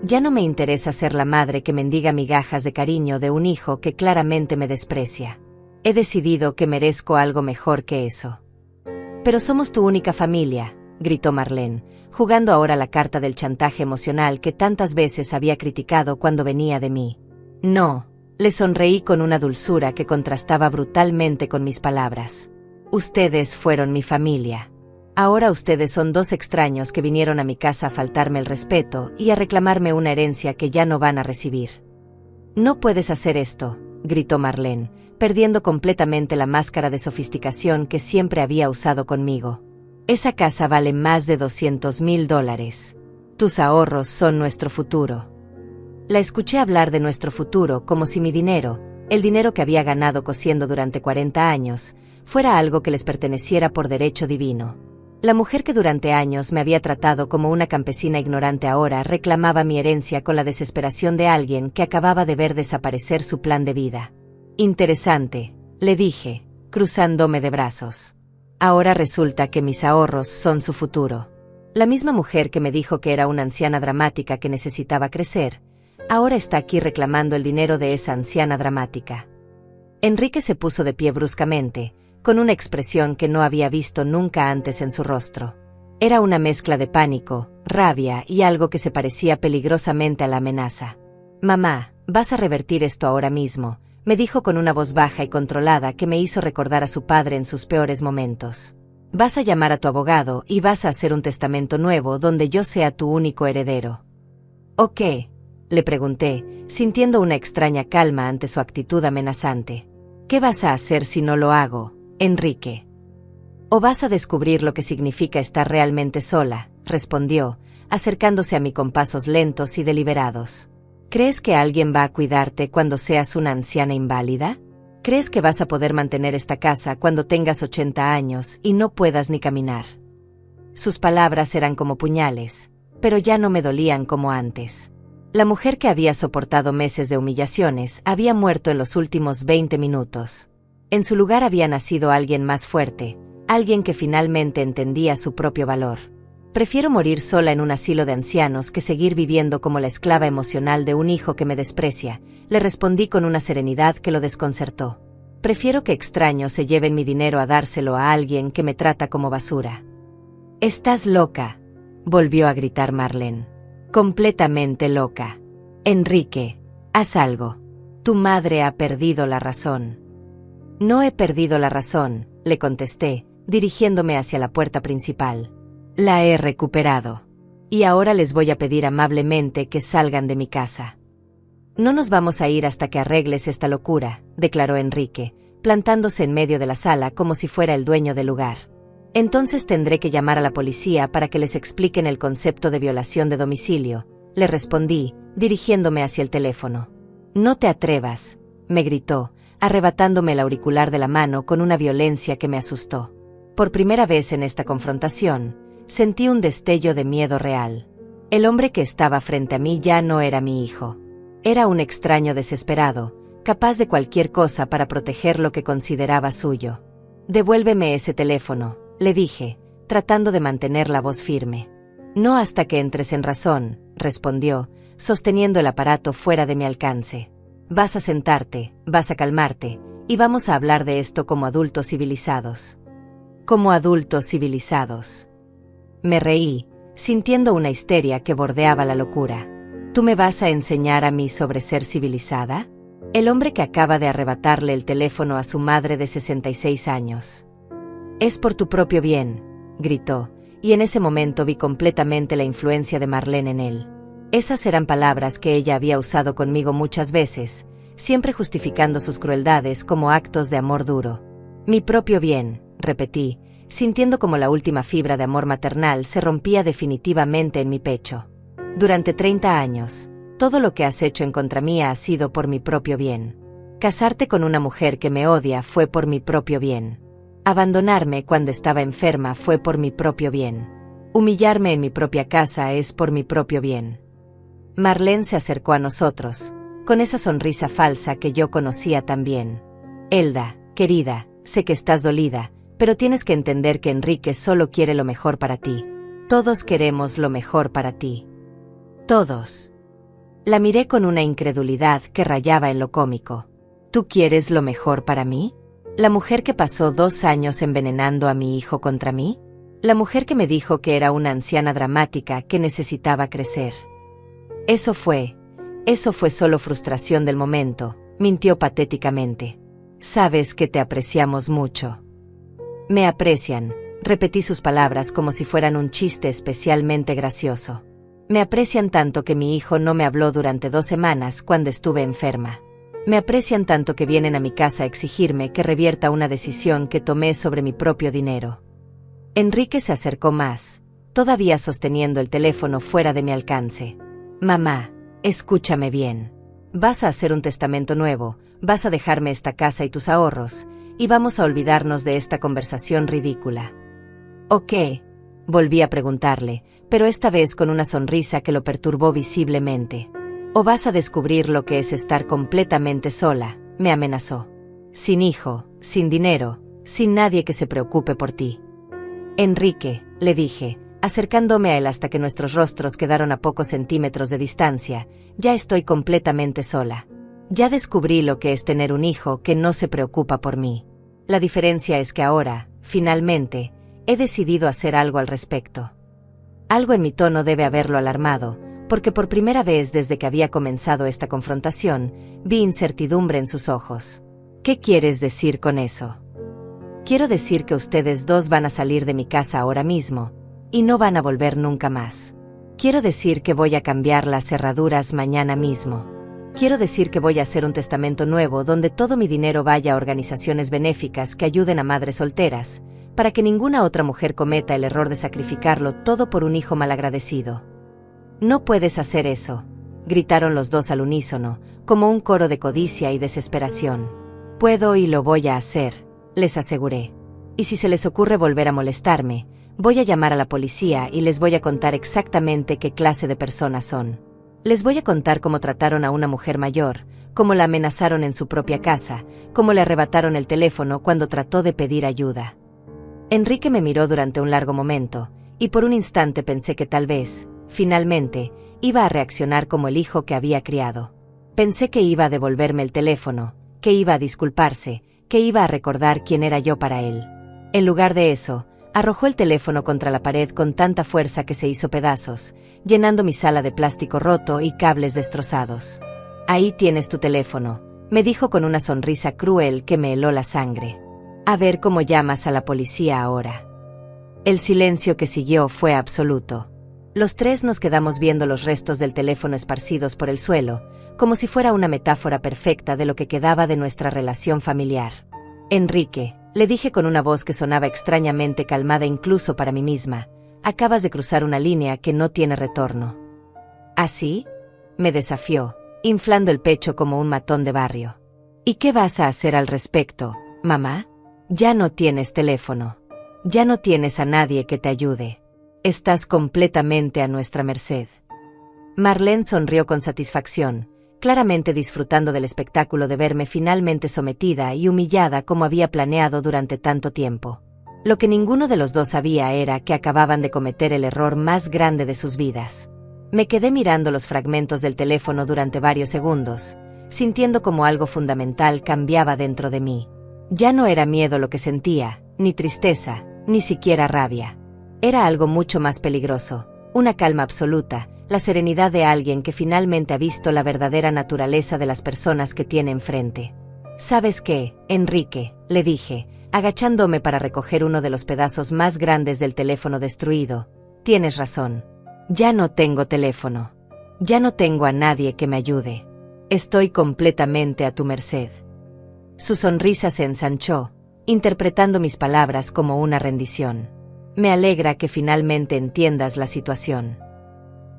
Ya no me interesa ser la madre que mendiga migajas de cariño de un hijo que claramente me desprecia. He decidido que merezco algo mejor que eso. Pero somos tu única familia, gritó Marlene, jugando ahora la carta del chantaje emocional que tantas veces había criticado cuando venía de mí. No. Le sonreí con una dulzura que contrastaba brutalmente con mis palabras. Ustedes fueron mi familia. Ahora ustedes son dos extraños que vinieron a mi casa a faltarme el respeto y a reclamarme una herencia que ya no van a recibir. No puedes hacer esto, gritó Marlene, perdiendo completamente la máscara de sofisticación que siempre había usado conmigo. Esa casa vale más de $200,000. Tus ahorros son nuestro futuro. La escuché hablar de nuestro futuro como si mi dinero, el dinero que había ganado cosiendo durante 40 años, fuera algo que les perteneciera por derecho divino. La mujer que durante años me había tratado como una campesina ignorante ahora reclamaba mi herencia con la desesperación de alguien que acababa de ver desaparecer su plan de vida. Interesante, le dije, cruzándome de brazos. Ahora resulta que mis ahorros son su futuro. La misma mujer que me dijo que era una anciana dramática que necesitaba crecer, Ahora está aquí reclamando el dinero de esa anciana dramática. Enrique se puso de pie bruscamente, con una expresión que no había visto nunca antes en su rostro. Era una mezcla de pánico, rabia y algo que se parecía peligrosamente a la amenaza. «Mamá, vas a revertir esto ahora mismo», me dijo con una voz baja y controlada que me hizo recordar a su padre en sus peores momentos. «Vas a llamar a tu abogado y vas a hacer un testamento nuevo donde yo sea tu único heredero». «¿O qué?», le pregunté, sintiendo una extraña calma ante su actitud amenazante. «¿Qué vas a hacer si no lo hago, Enrique? ¿O vas a descubrir lo que significa estar realmente sola?», respondió, acercándose a mí con pasos lentos y deliberados. «¿Crees que alguien va a cuidarte cuando seas una anciana inválida? ¿Crees que vas a poder mantener esta casa cuando tengas 80 años y no puedas ni caminar?». Sus palabras eran como puñales, pero ya no me dolían como antes. La mujer que había soportado meses de humillaciones había muerto en los últimos 20 minutos. En su lugar había nacido alguien más fuerte, alguien que finalmente entendía su propio valor. «Prefiero morir sola en un asilo de ancianos que seguir viviendo como la esclava emocional de un hijo que me desprecia», le respondí con una serenidad que lo desconcertó. «Prefiero que extraños se lleven mi dinero a dárselo a alguien que me trata como basura». «Estás loca», volvió a gritar Marlene. «Completamente loca. Enrique, haz algo. Tu madre ha perdido la razón». «No he perdido la razón», le contesté, dirigiéndome hacia la puerta principal. «La he recuperado. Y ahora les voy a pedir amablemente que salgan de mi casa». «No nos vamos a ir hasta que arregles esta locura», declaró Enrique, plantándose en medio de la sala como si fuera el dueño del lugar. «Entonces tendré que llamar a la policía para que les expliquen el concepto de violación de domicilio», le respondí, dirigiéndome hacia el teléfono. «No te atrevas», me gritó, arrebatándome el auricular de la mano con una violencia que me asustó. Por primera vez en esta confrontación, sentí un destello de miedo real. El hombre que estaba frente a mí ya no era mi hijo. Era un extraño desesperado, capaz de cualquier cosa para proteger lo que consideraba suyo. «Devuélveme ese teléfono», le dije, tratando de mantener la voz firme. «No hasta que entres en razón», respondió, sosteniendo el aparato fuera de mi alcance. «Vas a sentarte, vas a calmarte, y vamos a hablar de esto como adultos civilizados». «Como adultos civilizados». Me reí, sintiendo una histeria que bordeaba la locura. «¿Tú me vas a enseñar a mí sobre ser civilizada?» El hombre que acaba de arrebatarle el teléfono a su madre de 66 años. «Es por tu propio bien», gritó, y en ese momento vi completamente la influencia de Marlene en él. Esas eran palabras que ella había usado conmigo muchas veces, siempre justificando sus crueldades como actos de amor duro. «Mi propio bien», repetí, sintiendo como la última fibra de amor maternal se rompía definitivamente en mi pecho. «Durante 30 años, todo lo que has hecho en contra mía ha sido por mi propio bien. Casarte con una mujer que me odia fue por mi propio bien. Abandonarme cuando estaba enferma fue por mi propio bien. Humillarme en mi propia casa es por mi propio bien». Marlene se acercó a nosotros, con esa sonrisa falsa que yo conocía tan bien. «Elda, querida, sé que estás dolida, pero tienes que entender que Enrique solo quiere lo mejor para ti. Todos queremos lo mejor para ti. Todos». La miré con una incredulidad que rayaba en lo cómico. «¿Tú quieres lo mejor para mí? ¿La mujer que pasó 2 años envenenando a mi hijo contra mí? ¿La mujer que me dijo que era una anciana dramática que necesitaba crecer? Eso fue solo frustración del momento», mintió patéticamente. «Sabes que te apreciamos mucho». «Me aprecian», repetí sus palabras como si fueran un chiste especialmente gracioso. «Me aprecian tanto que mi hijo no me habló durante 2 semanas cuando estuve enferma. Me aprecian tanto que vienen a mi casa a exigirme que revierta una decisión que tomé sobre mi propio dinero». Enrique se acercó más, todavía sosteniendo el teléfono fuera de mi alcance. «Mamá, escúchame bien. Vas a hacer un testamento nuevo, vas a dejarme esta casa y tus ahorros, y vamos a olvidarnos de esta conversación ridícula». «¿O qué?», volví a preguntarle, pero esta vez con una sonrisa que lo perturbó visiblemente. «¿O vas a descubrir lo que es estar completamente sola?», me amenazó. «Sin hijo, sin dinero, sin nadie que se preocupe por ti». «Enrique», le dije, acercándome a él hasta que nuestros rostros quedaron a pocos centímetros de distancia. Ya estoy completamente sola. Ya descubrí lo que es tener un hijo que no se preocupa por mí. La diferencia es que ahora, finalmente, he decidido hacer algo al respecto. Algo en mi tono debe haberlo alarmado, porque por primera vez desde que había comenzado esta confrontación, vi incertidumbre en sus ojos. ¿Qué quieres decir con eso? Quiero decir que ustedes dos van a salir de mi casa ahora mismo, y no van a volver nunca más. Quiero decir que voy a cambiar las cerraduras mañana mismo. Quiero decir que voy a hacer un testamento nuevo donde todo mi dinero vaya a organizaciones benéficas que ayuden a madres solteras, para que ninguna otra mujer cometa el error de sacrificarlo todo por un hijo malagradecido. No puedes hacer eso, gritaron los dos al unísono, como un coro de codicia y desesperación. Puedo y lo voy a hacer, les aseguré. Y si se les ocurre volver a molestarme, voy a llamar a la policía y les voy a contar exactamente qué clase de personas son. Les voy a contar cómo trataron a una mujer mayor, cómo la amenazaron en su propia casa, cómo le arrebataron el teléfono cuando trató de pedir ayuda. Enrique me miró durante un largo momento, y por un instante pensé que tal vez, finalmente, iba a reaccionar como el hijo que había criado. Pensé que iba a devolverme el teléfono, que iba a disculparse, que iba a recordar quién era yo para él. En lugar de eso, arrojó el teléfono contra la pared con tanta fuerza que se hizo pedazos, llenando mi sala de plástico roto y cables destrozados. Ahí tienes tu teléfono, me dijo con una sonrisa cruel que me heló la sangre. A ver cómo llamas a la policía ahora. El silencio que siguió fue absoluto. Los tres nos quedamos viendo los restos del teléfono esparcidos por el suelo, como si fuera una metáfora perfecta de lo que quedaba de nuestra relación familiar. Enrique, le dije con una voz que sonaba extrañamente calmada incluso para mí misma, acabas de cruzar una línea que no tiene retorno. ¿Así? Me desafió, inflando el pecho como un matón de barrio. ¿Y qué vas a hacer al respecto, mamá? Ya no tienes teléfono. Ya no tienes a nadie que te ayude. Estás completamente a nuestra merced. Marlene sonrió con satisfacción, claramente disfrutando del espectáculo de verme finalmente sometida y humillada como había planeado durante tanto tiempo. Lo que ninguno de los dos sabía era que acababan de cometer el error más grande de sus vidas. Me quedé mirando los fragmentos del teléfono durante varios segundos, sintiendo como algo fundamental cambiaba dentro de mí. Ya no era miedo lo que sentía, ni tristeza, ni siquiera rabia. Era algo mucho más peligroso, una calma absoluta, la serenidad de alguien que finalmente ha visto la verdadera naturaleza de las personas que tiene enfrente. ¿Sabes qué, Enrique?, le dije, agachándome para recoger uno de los pedazos más grandes del teléfono destruido. Tienes razón. Ya no tengo teléfono. Ya no tengo a nadie que me ayude. Estoy completamente a tu merced. Su sonrisa se ensanchó, interpretando mis palabras como una rendición. Me alegra que finalmente entiendas la situación.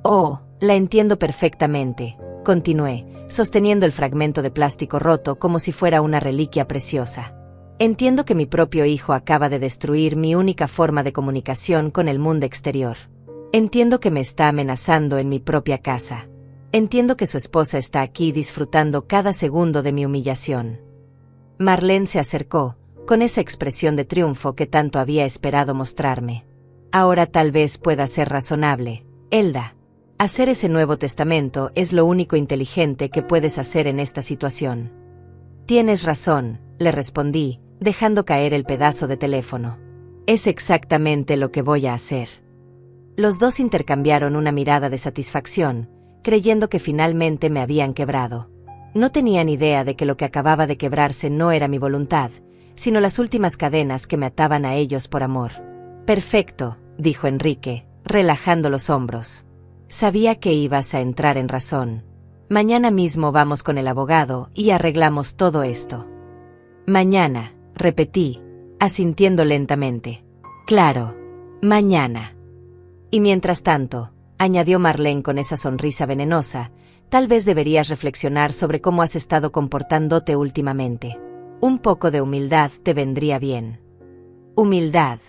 Oh, la entiendo perfectamente, continué, sosteniendo el fragmento de plástico roto como si fuera una reliquia preciosa. Entiendo que mi propio hijo acaba de destruir mi única forma de comunicación con el mundo exterior. Entiendo que me está amenazando en mi propia casa. Entiendo que su esposa está aquí disfrutando cada segundo de mi humillación. Marlene se acercó, con esa expresión de triunfo que tanto había esperado mostrarme. Ahora tal vez pueda ser razonable, Elda. Hacer ese nuevo testamento es lo único inteligente que puedes hacer en esta situación. Tienes razón, le respondí, dejando caer el pedazo de teléfono. Es exactamente lo que voy a hacer. Los dos intercambiaron una mirada de satisfacción, creyendo que finalmente me habían quebrado. No tenían idea de que lo que acababa de quebrarse no era mi voluntad, sino las últimas cadenas que me ataban a ellos por amor. Perfecto, dijo Enrique, relajando los hombros. Sabía que ibas a entrar en razón. Mañana mismo vamos con el abogado y arreglamos todo esto. Mañana, repetí, asintiendo lentamente. Claro, mañana. Y mientras tanto, añadió Marlene con esa sonrisa venenosa, tal vez deberías reflexionar sobre cómo has estado comportándote últimamente. Un poco de humildad te vendría bien. Humildad,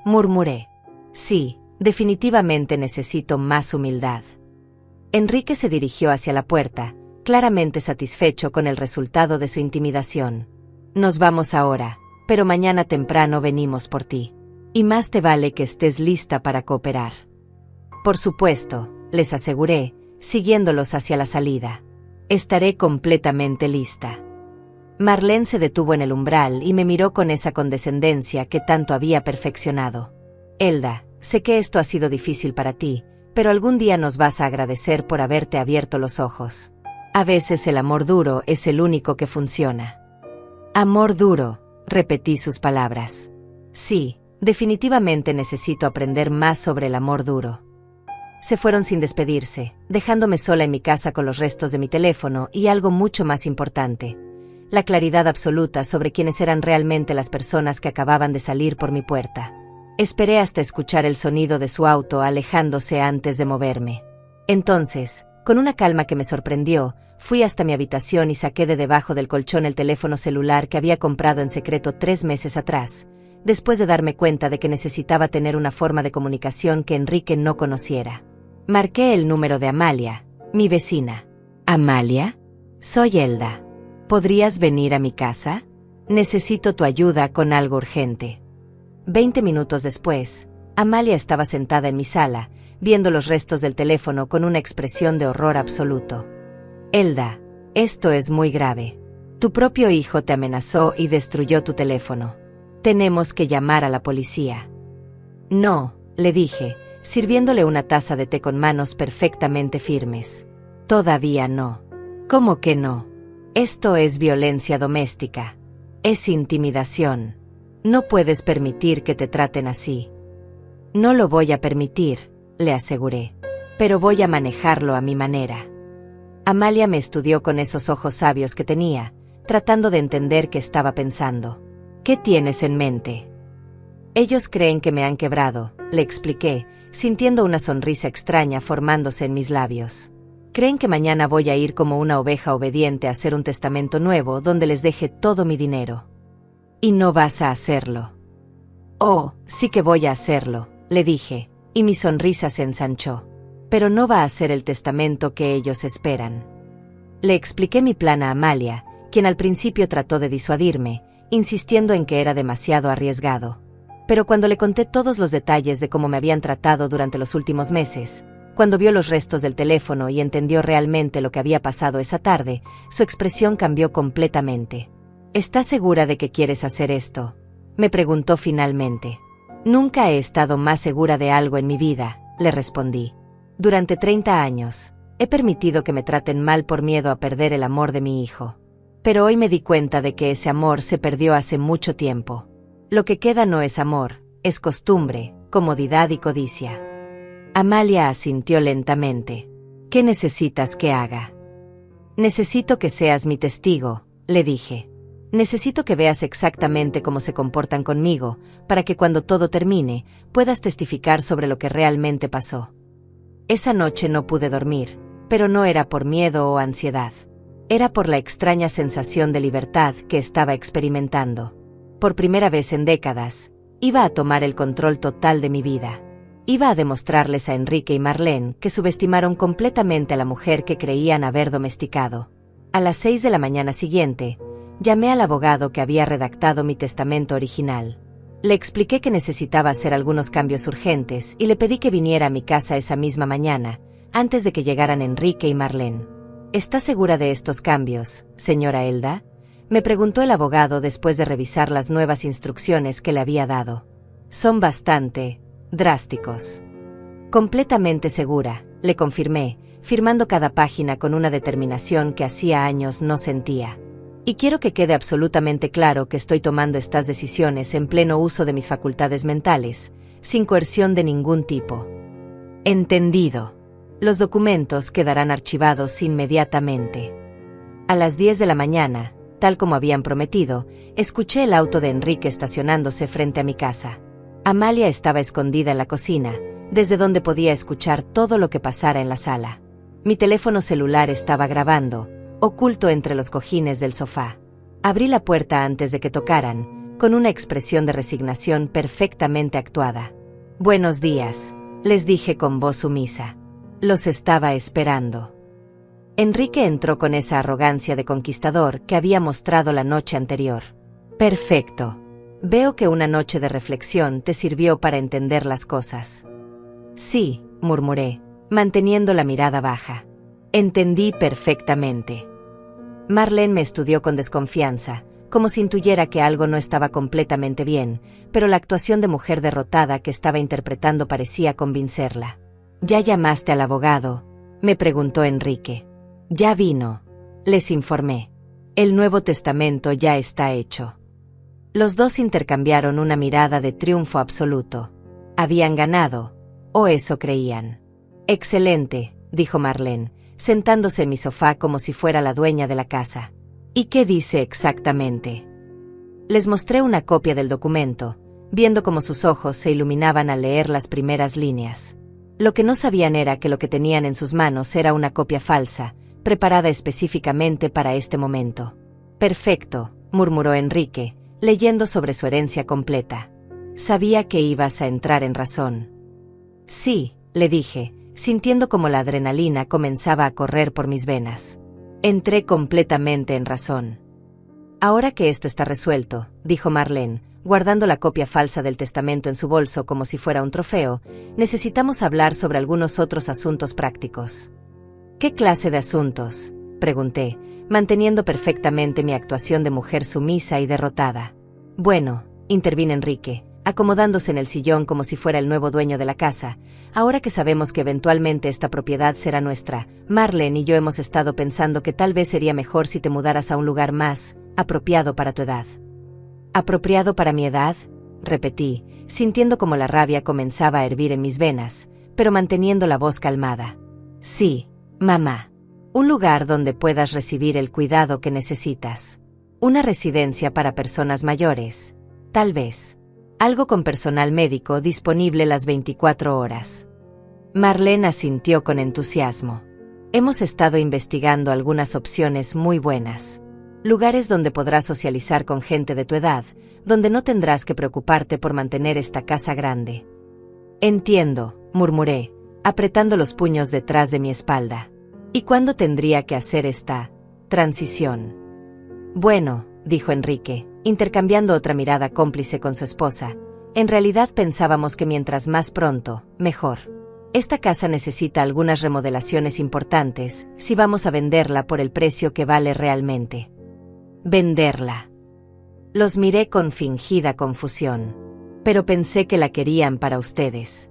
murmuré. Sí, definitivamente necesito más humildad. Enrique se dirigió hacia la puerta, claramente satisfecho con el resultado de su intimidación. Nos vamos ahora, pero mañana temprano venimos por ti. Y más te vale que estés lista para cooperar. Por supuesto, les aseguré, siguiéndolos hacia la salida. Estaré completamente lista. Marlene se detuvo en el umbral y me miró con esa condescendencia que tanto había perfeccionado. Elda, sé que esto ha sido difícil para ti, pero algún día nos vas a agradecer por haberte abierto los ojos. A veces el amor duro es el único que funciona. Amor duro, repetí sus palabras. Sí, definitivamente necesito aprender más sobre el amor duro. Se fueron sin despedirse, dejándome sola en mi casa con los restos de mi teléfono y algo mucho más importante, la claridad absoluta sobre quiénes eran realmente las personas que acababan de salir por mi puerta. Esperé hasta escuchar el sonido de su auto alejándose antes de moverme. Entonces, con una calma que me sorprendió, fui hasta mi habitación y saqué de debajo del colchón el teléfono celular que había comprado en secreto 3 meses atrás, después de darme cuenta de que necesitaba tener una forma de comunicación que Enrique no conociera. Marqué el número de Amalia, mi vecina. ¿Amalia? Soy Elda. ¿Podrías venir a mi casa? Necesito tu ayuda con algo urgente. 20 minutos después, Amalia estaba sentada en mi sala, viendo los restos del teléfono con una expresión de horror absoluto. Elda, esto es muy grave. Tu propio hijo te amenazó y destruyó tu teléfono. Tenemos que llamar a la policía. No, le dije, sirviéndole una taza de té con manos perfectamente firmes. Todavía no. ¿Cómo que no? Esto es violencia doméstica. Es intimidación. No puedes permitir que te traten así. No lo voy a permitir, le aseguré. Pero voy a manejarlo a mi manera. Amalia me estudió con esos ojos sabios que tenía, tratando de entender qué estaba pensando. ¿Qué tienes en mente? Ellos creen que me han quebrado, le expliqué, sintiendo una sonrisa extraña formándose en mis labios. Creen que mañana voy a ir como una oveja obediente a hacer un testamento nuevo donde les deje todo mi dinero. Y no vas a hacerlo. Oh, sí que voy a hacerlo, le dije, y mi sonrisa se ensanchó. Pero no va a ser el testamento que ellos esperan. Le expliqué mi plan a Amalia, quien al principio trató de disuadirme, insistiendo en que era demasiado arriesgado. Pero cuando le conté todos los detalles de cómo me habían tratado durante los últimos meses, cuando vio los restos del teléfono y entendió realmente lo que había pasado esa tarde, su expresión cambió completamente. ¿Estás segura de que quieres hacer esto?, me preguntó finalmente. Nunca he estado más segura de algo en mi vida, le respondí. Durante 30 años, he permitido que me traten mal por miedo a perder el amor de mi hijo. Pero hoy me di cuenta de que ese amor se perdió hace mucho tiempo. Lo que queda no es amor, es costumbre, comodidad y codicia. Amalia asintió lentamente. ¿Qué necesitas que haga? Necesito que seas mi testigo, le dije. Necesito que veas exactamente cómo se comportan conmigo, para que cuando todo termine, puedas testificar sobre lo que realmente pasó. Esa noche no pude dormir, pero no era por miedo o ansiedad. Era por la extraña sensación de libertad que estaba experimentando. Por primera vez en décadas, iba a tomar el control total de mi vida. Iba a demostrarles a Enrique y Marlene que subestimaron completamente a la mujer que creían haber domesticado. A las 6 de la mañana siguiente, llamé al abogado que había redactado mi testamento original. Le expliqué que necesitaba hacer algunos cambios urgentes y le pedí que viniera a mi casa esa misma mañana, antes de que llegaran Enrique y Marlene. ¿Está segura de estos cambios, señora Elda?, me preguntó el abogado después de revisar las nuevas instrucciones que le había dado. Son bastante drásticos. Completamente segura, le confirmé, firmando cada página con una determinación que hacía años no sentía. Y quiero que quede absolutamente claro que estoy tomando estas decisiones en pleno uso de mis facultades mentales, sin coerción de ningún tipo. Entendido. Los documentos quedarán archivados inmediatamente. A las 10 de la mañana, tal como habían prometido, escuché el auto de Enrique estacionándose frente a mi casa. Amalia estaba escondida en la cocina, desde donde podía escuchar todo lo que pasara en la sala. Mi teléfono celular estaba grabando, oculto entre los cojines del sofá. Abrí la puerta antes de que tocaran, con una expresión de resignación perfectamente actuada. «Buenos días», les dije con voz sumisa. Los estaba esperando. Enrique entró con esa arrogancia de conquistador que había mostrado la noche anterior. «Perfecto. Veo que una noche de reflexión te sirvió para entender las cosas. Sí, murmuré, manteniendo la mirada baja. Entendí perfectamente. Marlene me estudió con desconfianza, como si intuyera que algo no estaba completamente bien, pero la actuación de mujer derrotada que estaba interpretando parecía convencerla. ¿Ya llamaste al abogado?, me preguntó Enrique. Ya vino, les informé. El Nuevo Testamento ya está hecho. Los dos intercambiaron una mirada de triunfo absoluto. Habían ganado, o eso creían. Excelente, dijo Marlene, sentándose en mi sofá como si fuera la dueña de la casa. ¿Y qué dice exactamente? Les mostré una copia del documento, viendo cómo sus ojos se iluminaban al leer las primeras líneas. Lo que no sabían era que lo que tenían en sus manos era una copia falsa, preparada específicamente para este momento. Perfecto, murmuró Enrique, leyendo sobre su herencia completa. Sabía que ibas a entrar en razón. Sí, le dije, sintiendo como la adrenalina comenzaba a correr por mis venas. Entré completamente en razón. Ahora que esto está resuelto, dijo Marlene, guardando la copia falsa del testamento en su bolso como si fuera un trofeo, necesitamos hablar sobre algunos otros asuntos prácticos. ¿Qué clase de asuntos?, pregunté, manteniendo perfectamente mi actuación de mujer sumisa y derrotada. Bueno, intervino Enrique, acomodándose en el sillón como si fuera el nuevo dueño de la casa. Ahora que sabemos que eventualmente esta propiedad será nuestra, Marlene y yo hemos estado pensando que tal vez sería mejor si te mudaras a un lugar más apropiado para tu edad. ¿Apropiado para mi edad?, repetí, sintiendo como la rabia comenzaba a hervir en mis venas, pero manteniendo la voz calmada. Sí, mamá. Un lugar donde puedas recibir el cuidado que necesitas. Una residencia para personas mayores, tal vez. Algo con personal médico disponible las 24 horas. Marlene asintió con entusiasmo. Hemos estado investigando algunas opciones muy buenas. Lugares donde podrás socializar con gente de tu edad, donde no tendrás que preocuparte por mantener esta casa grande. Entiendo, murmuré, apretando los puños detrás de mi espalda. ¿Y cuándo tendría que hacer esta transición? Bueno, dijo Enrique, intercambiando otra mirada cómplice con su esposa. En realidad pensábamos que mientras más pronto, mejor. Esta casa necesita algunas remodelaciones importantes si vamos a venderla por el precio que vale realmente. Venderla. Los miré con fingida confusión. Pero pensé que la querían para ustedes.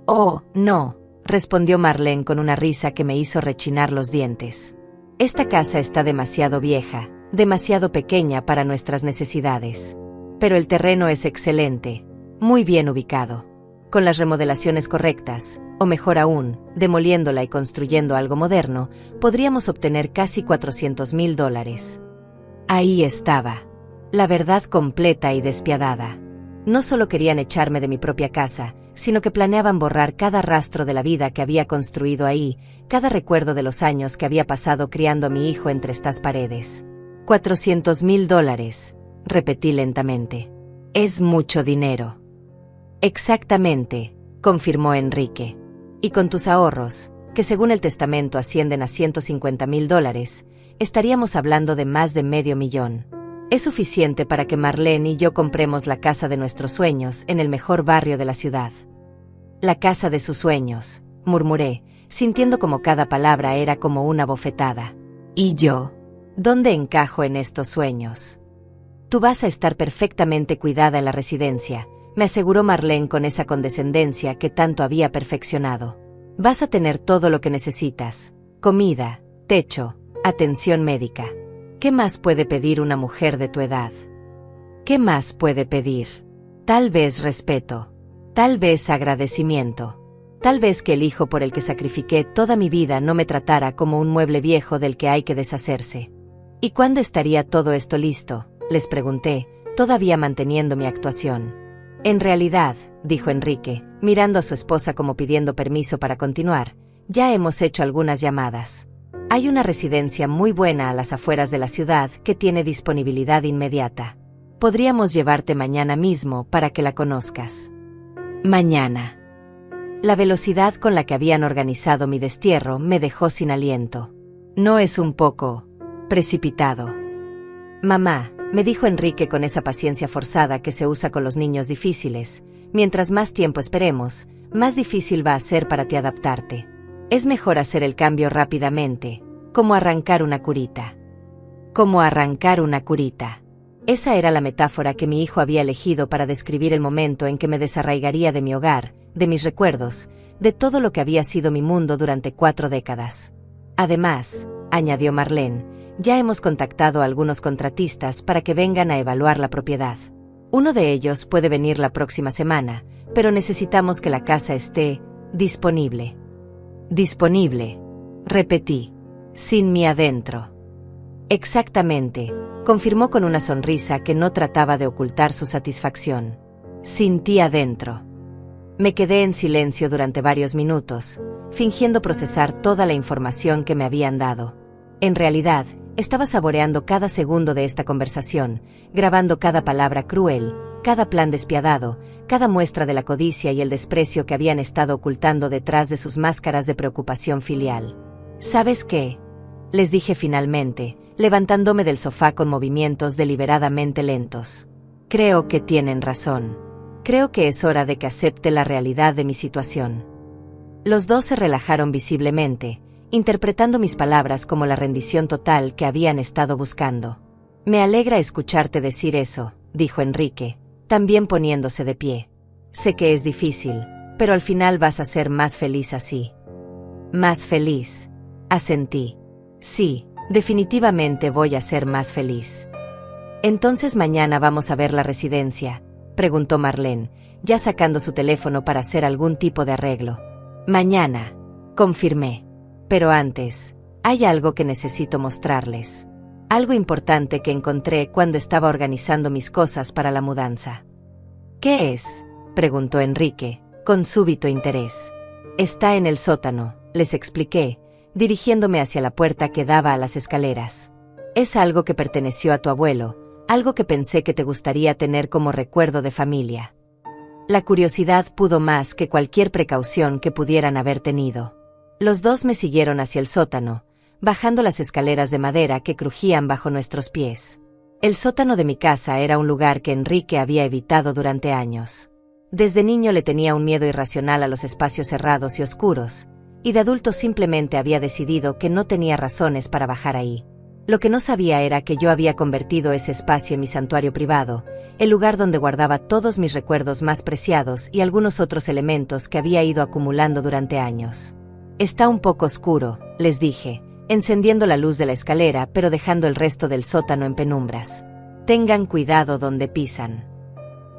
Oh, no, respondió Marlene con una risa que me hizo rechinar los dientes. Esta casa está demasiado vieja, demasiado pequeña para nuestras necesidades. Pero el terreno es excelente, muy bien ubicado. Con las remodelaciones correctas, o mejor aún, demoliéndola y construyendo algo moderno, podríamos obtener casi $400,000. Ahí estaba. La verdad completa y despiadada. No solo querían echarme de mi propia casa, sino que planeaban borrar cada rastro de la vida que había construido ahí, cada recuerdo de los años que había pasado criando a mi hijo entre estas paredes. $400,000, repetí lentamente. Es mucho dinero. Exactamente, confirmó Enrique. Y con tus ahorros, que según el testamento ascienden a $150,000, estaríamos hablando de más de $500,000. Es suficiente para que Marlene y yo compremos la casa de nuestros sueños en el mejor barrio de la ciudad. La casa de sus sueños, murmuré, sintiendo como cada palabra era como una bofetada. ¿Y yo? ¿Dónde encajo en estos sueños? Tú vas a estar perfectamente cuidada en la residencia, me aseguró Marlene con esa condescendencia que tanto había perfeccionado. Vas a tener todo lo que necesitas: comida, techo, atención médica. ¿Qué más puede pedir una mujer de tu edad? ¿Qué más puede pedir? Tal vez respeto, tal vez agradecimiento, tal vez que el hijo por el que sacrifiqué toda mi vida no me tratara como un mueble viejo del que hay que deshacerse. ¿Y cuándo estaría todo esto listo?, les pregunté, todavía manteniendo mi actuación. En realidad, dijo Enrique, mirando a su esposa como pidiendo permiso para continuar, ya hemos hecho algunas llamadas. Hay una residencia muy buena a las afueras de la ciudad que tiene disponibilidad inmediata. Podríamos llevarte mañana mismo para que la conozcas. Mañana. La velocidad con la que habían organizado mi destierro me dejó sin aliento. ¿No es un poco precipitado? Mamá, me dijo Enrique con esa paciencia forzada que se usa con los niños difíciles. Mientras más tiempo esperemos, más difícil va a ser para ti adaptarte. Es mejor hacer el cambio rápidamente, como arrancar una curita. Como arrancar una curita. Esa era la metáfora que mi hijo había elegido para describir el momento en que me desarraigaría de mi hogar, de mis recuerdos, de todo lo que había sido mi mundo durante 4 décadas. Además, añadió Marlene, ya hemos contactado a algunos contratistas para que vengan a evaluar la propiedad. Uno de ellos puede venir la próxima semana, pero necesitamos que la casa esté disponible. Disponible, repetí, sin mí adentro. Exactamente, confirmó con una sonrisa que no trataba de ocultar su satisfacción. Sin ti adentro. Me quedé en silencio durante varios minutos, fingiendo procesar toda la información que me habían dado. En realidad, estaba saboreando cada segundo de esta conversación, grabando cada palabra cruel, cada plan despiadado, cada muestra de la codicia y el desprecio que habían estado ocultando detrás de sus máscaras de preocupación filial. ¿Sabes qué?, les dije finalmente, levantándome del sofá con movimientos deliberadamente lentos. Creo que tienen razón. Creo que es hora de que acepte la realidad de mi situación. Los dos se relajaron visiblemente, interpretando mis palabras como la rendición total que habían estado buscando. Me alegra escucharte decir eso, dijo Enrique, también poniéndose de pie. Sé que es difícil, pero al final vas a ser más feliz así. Más feliz, asentí. Sí, definitivamente voy a ser más feliz. Entonces mañana vamos a ver la residencia, preguntó Marlene, ya sacando su teléfono para hacer algún tipo de arreglo. Mañana, confirmé. Pero antes, hay algo que necesito mostrarles. Algo importante que encontré cuando estaba organizando mis cosas para la mudanza. ¿Qué es?, preguntó Enrique, con súbito interés. Está en el sótano, les expliqué, dirigiéndome hacia la puerta que daba a las escaleras. Es algo que perteneció a tu abuelo, algo que pensé que te gustaría tener como recuerdo de familia. La curiosidad pudo más que cualquier precaución que pudieran haber tenido. Los dos me siguieron hacia el sótano, bajando las escaleras de madera que crujían bajo nuestros pies. El sótano de mi casa era un lugar que Enrique había evitado durante años. Desde niño le tenía un miedo irracional a los espacios cerrados y oscuros, y de adulto simplemente había decidido que no tenía razones para bajar ahí. Lo que no sabía era que yo había convertido ese espacio en mi santuario privado, el lugar donde guardaba todos mis recuerdos más preciados y algunos otros elementos que había ido acumulando durante años. Está un poco oscuro, les dije, encendiendo la luz de la escalera pero dejando el resto del sótano en penumbras. Tengan cuidado donde pisan.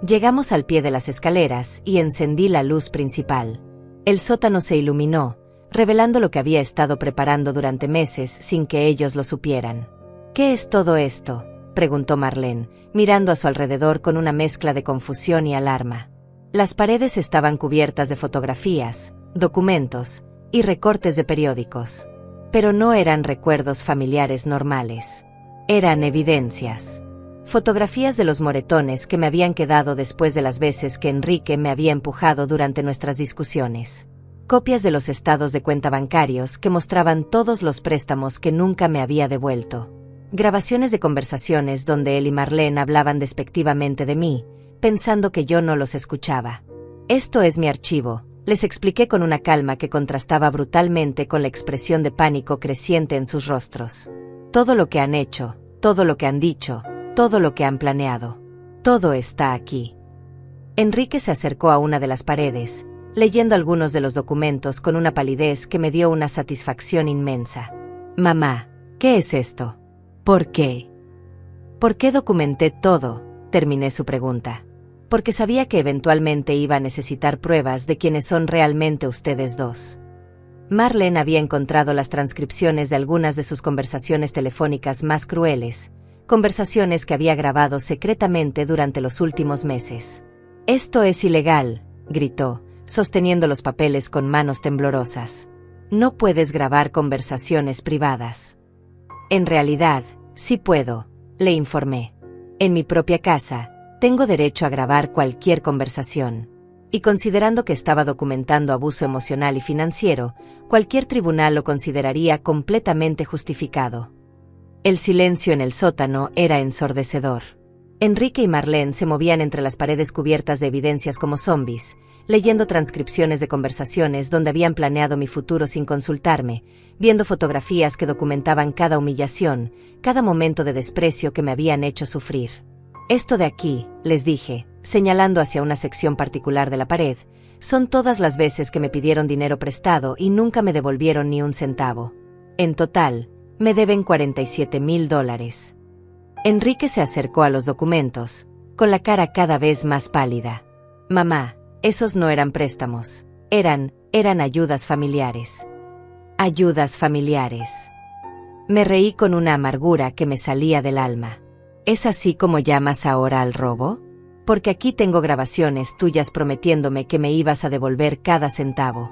Llegamos al pie de las escaleras y encendí la luz principal. El sótano se iluminó, revelando lo que había estado preparando durante meses sin que ellos lo supieran. ¿Qué es todo esto?, preguntó Marlene, mirando a su alrededor con una mezcla de confusión y alarma. Las paredes estaban cubiertas de fotografías, documentos y recortes de periódicos. Pero no eran recuerdos familiares normales. Eran evidencias. Fotografías de los moretones que me habían quedado después de las veces que Enrique me había empujado durante nuestras discusiones. Copias de los estados de cuenta bancarios que mostraban todos los préstamos que nunca me había devuelto. Grabaciones de conversaciones donde él y Marlene hablaban despectivamente de mí, pensando que yo no los escuchaba. Esto es mi archivo, les expliqué con una calma que contrastaba brutalmente con la expresión de pánico creciente en sus rostros. Todo lo que han hecho, todo lo que han dicho, todo lo que han planeado. Todo está aquí. Enrique se acercó a una de las paredes, leyendo algunos de los documentos con una palidez que me dio una satisfacción inmensa. Mamá, ¿qué es esto? ¿Por qué? ¿Por qué documenté todo?, terminé su pregunta. Porque sabía que eventualmente iba a necesitar pruebas de quiénes son realmente ustedes dos. Marlene había encontrado las transcripciones de algunas de sus conversaciones telefónicas más crueles, conversaciones que había grabado secretamente durante los últimos meses. «Esto es ilegal», gritó, sosteniendo los papeles con manos temblorosas. «No puedes grabar conversaciones privadas». «En realidad, sí puedo», le informé. «En mi propia casa, tengo derecho a grabar cualquier conversación. Y considerando que estaba documentando abuso emocional y financiero, cualquier tribunal lo consideraría completamente justificado». El silencio en el sótano era ensordecedor. Enrique y Marlene se movían entre las paredes cubiertas de evidencias como zombies, leyendo transcripciones de conversaciones donde habían planeado mi futuro sin consultarme, viendo fotografías que documentaban cada humillación, cada momento de desprecio que me habían hecho sufrir. Esto de aquí, les dije, señalando hacia una sección particular de la pared, son todas las veces que me pidieron dinero prestado y nunca me devolvieron ni un centavo. En total, me deben $47,000. Enrique se acercó a los documentos, con la cara cada vez más pálida. Mamá, esos no eran préstamos, eran ayudas familiares. Ayudas familiares. Me reí con una amargura que me salía del alma. ¿Es así como llamas ahora al robo? Porque aquí tengo grabaciones tuyas prometiéndome que me ibas a devolver cada centavo.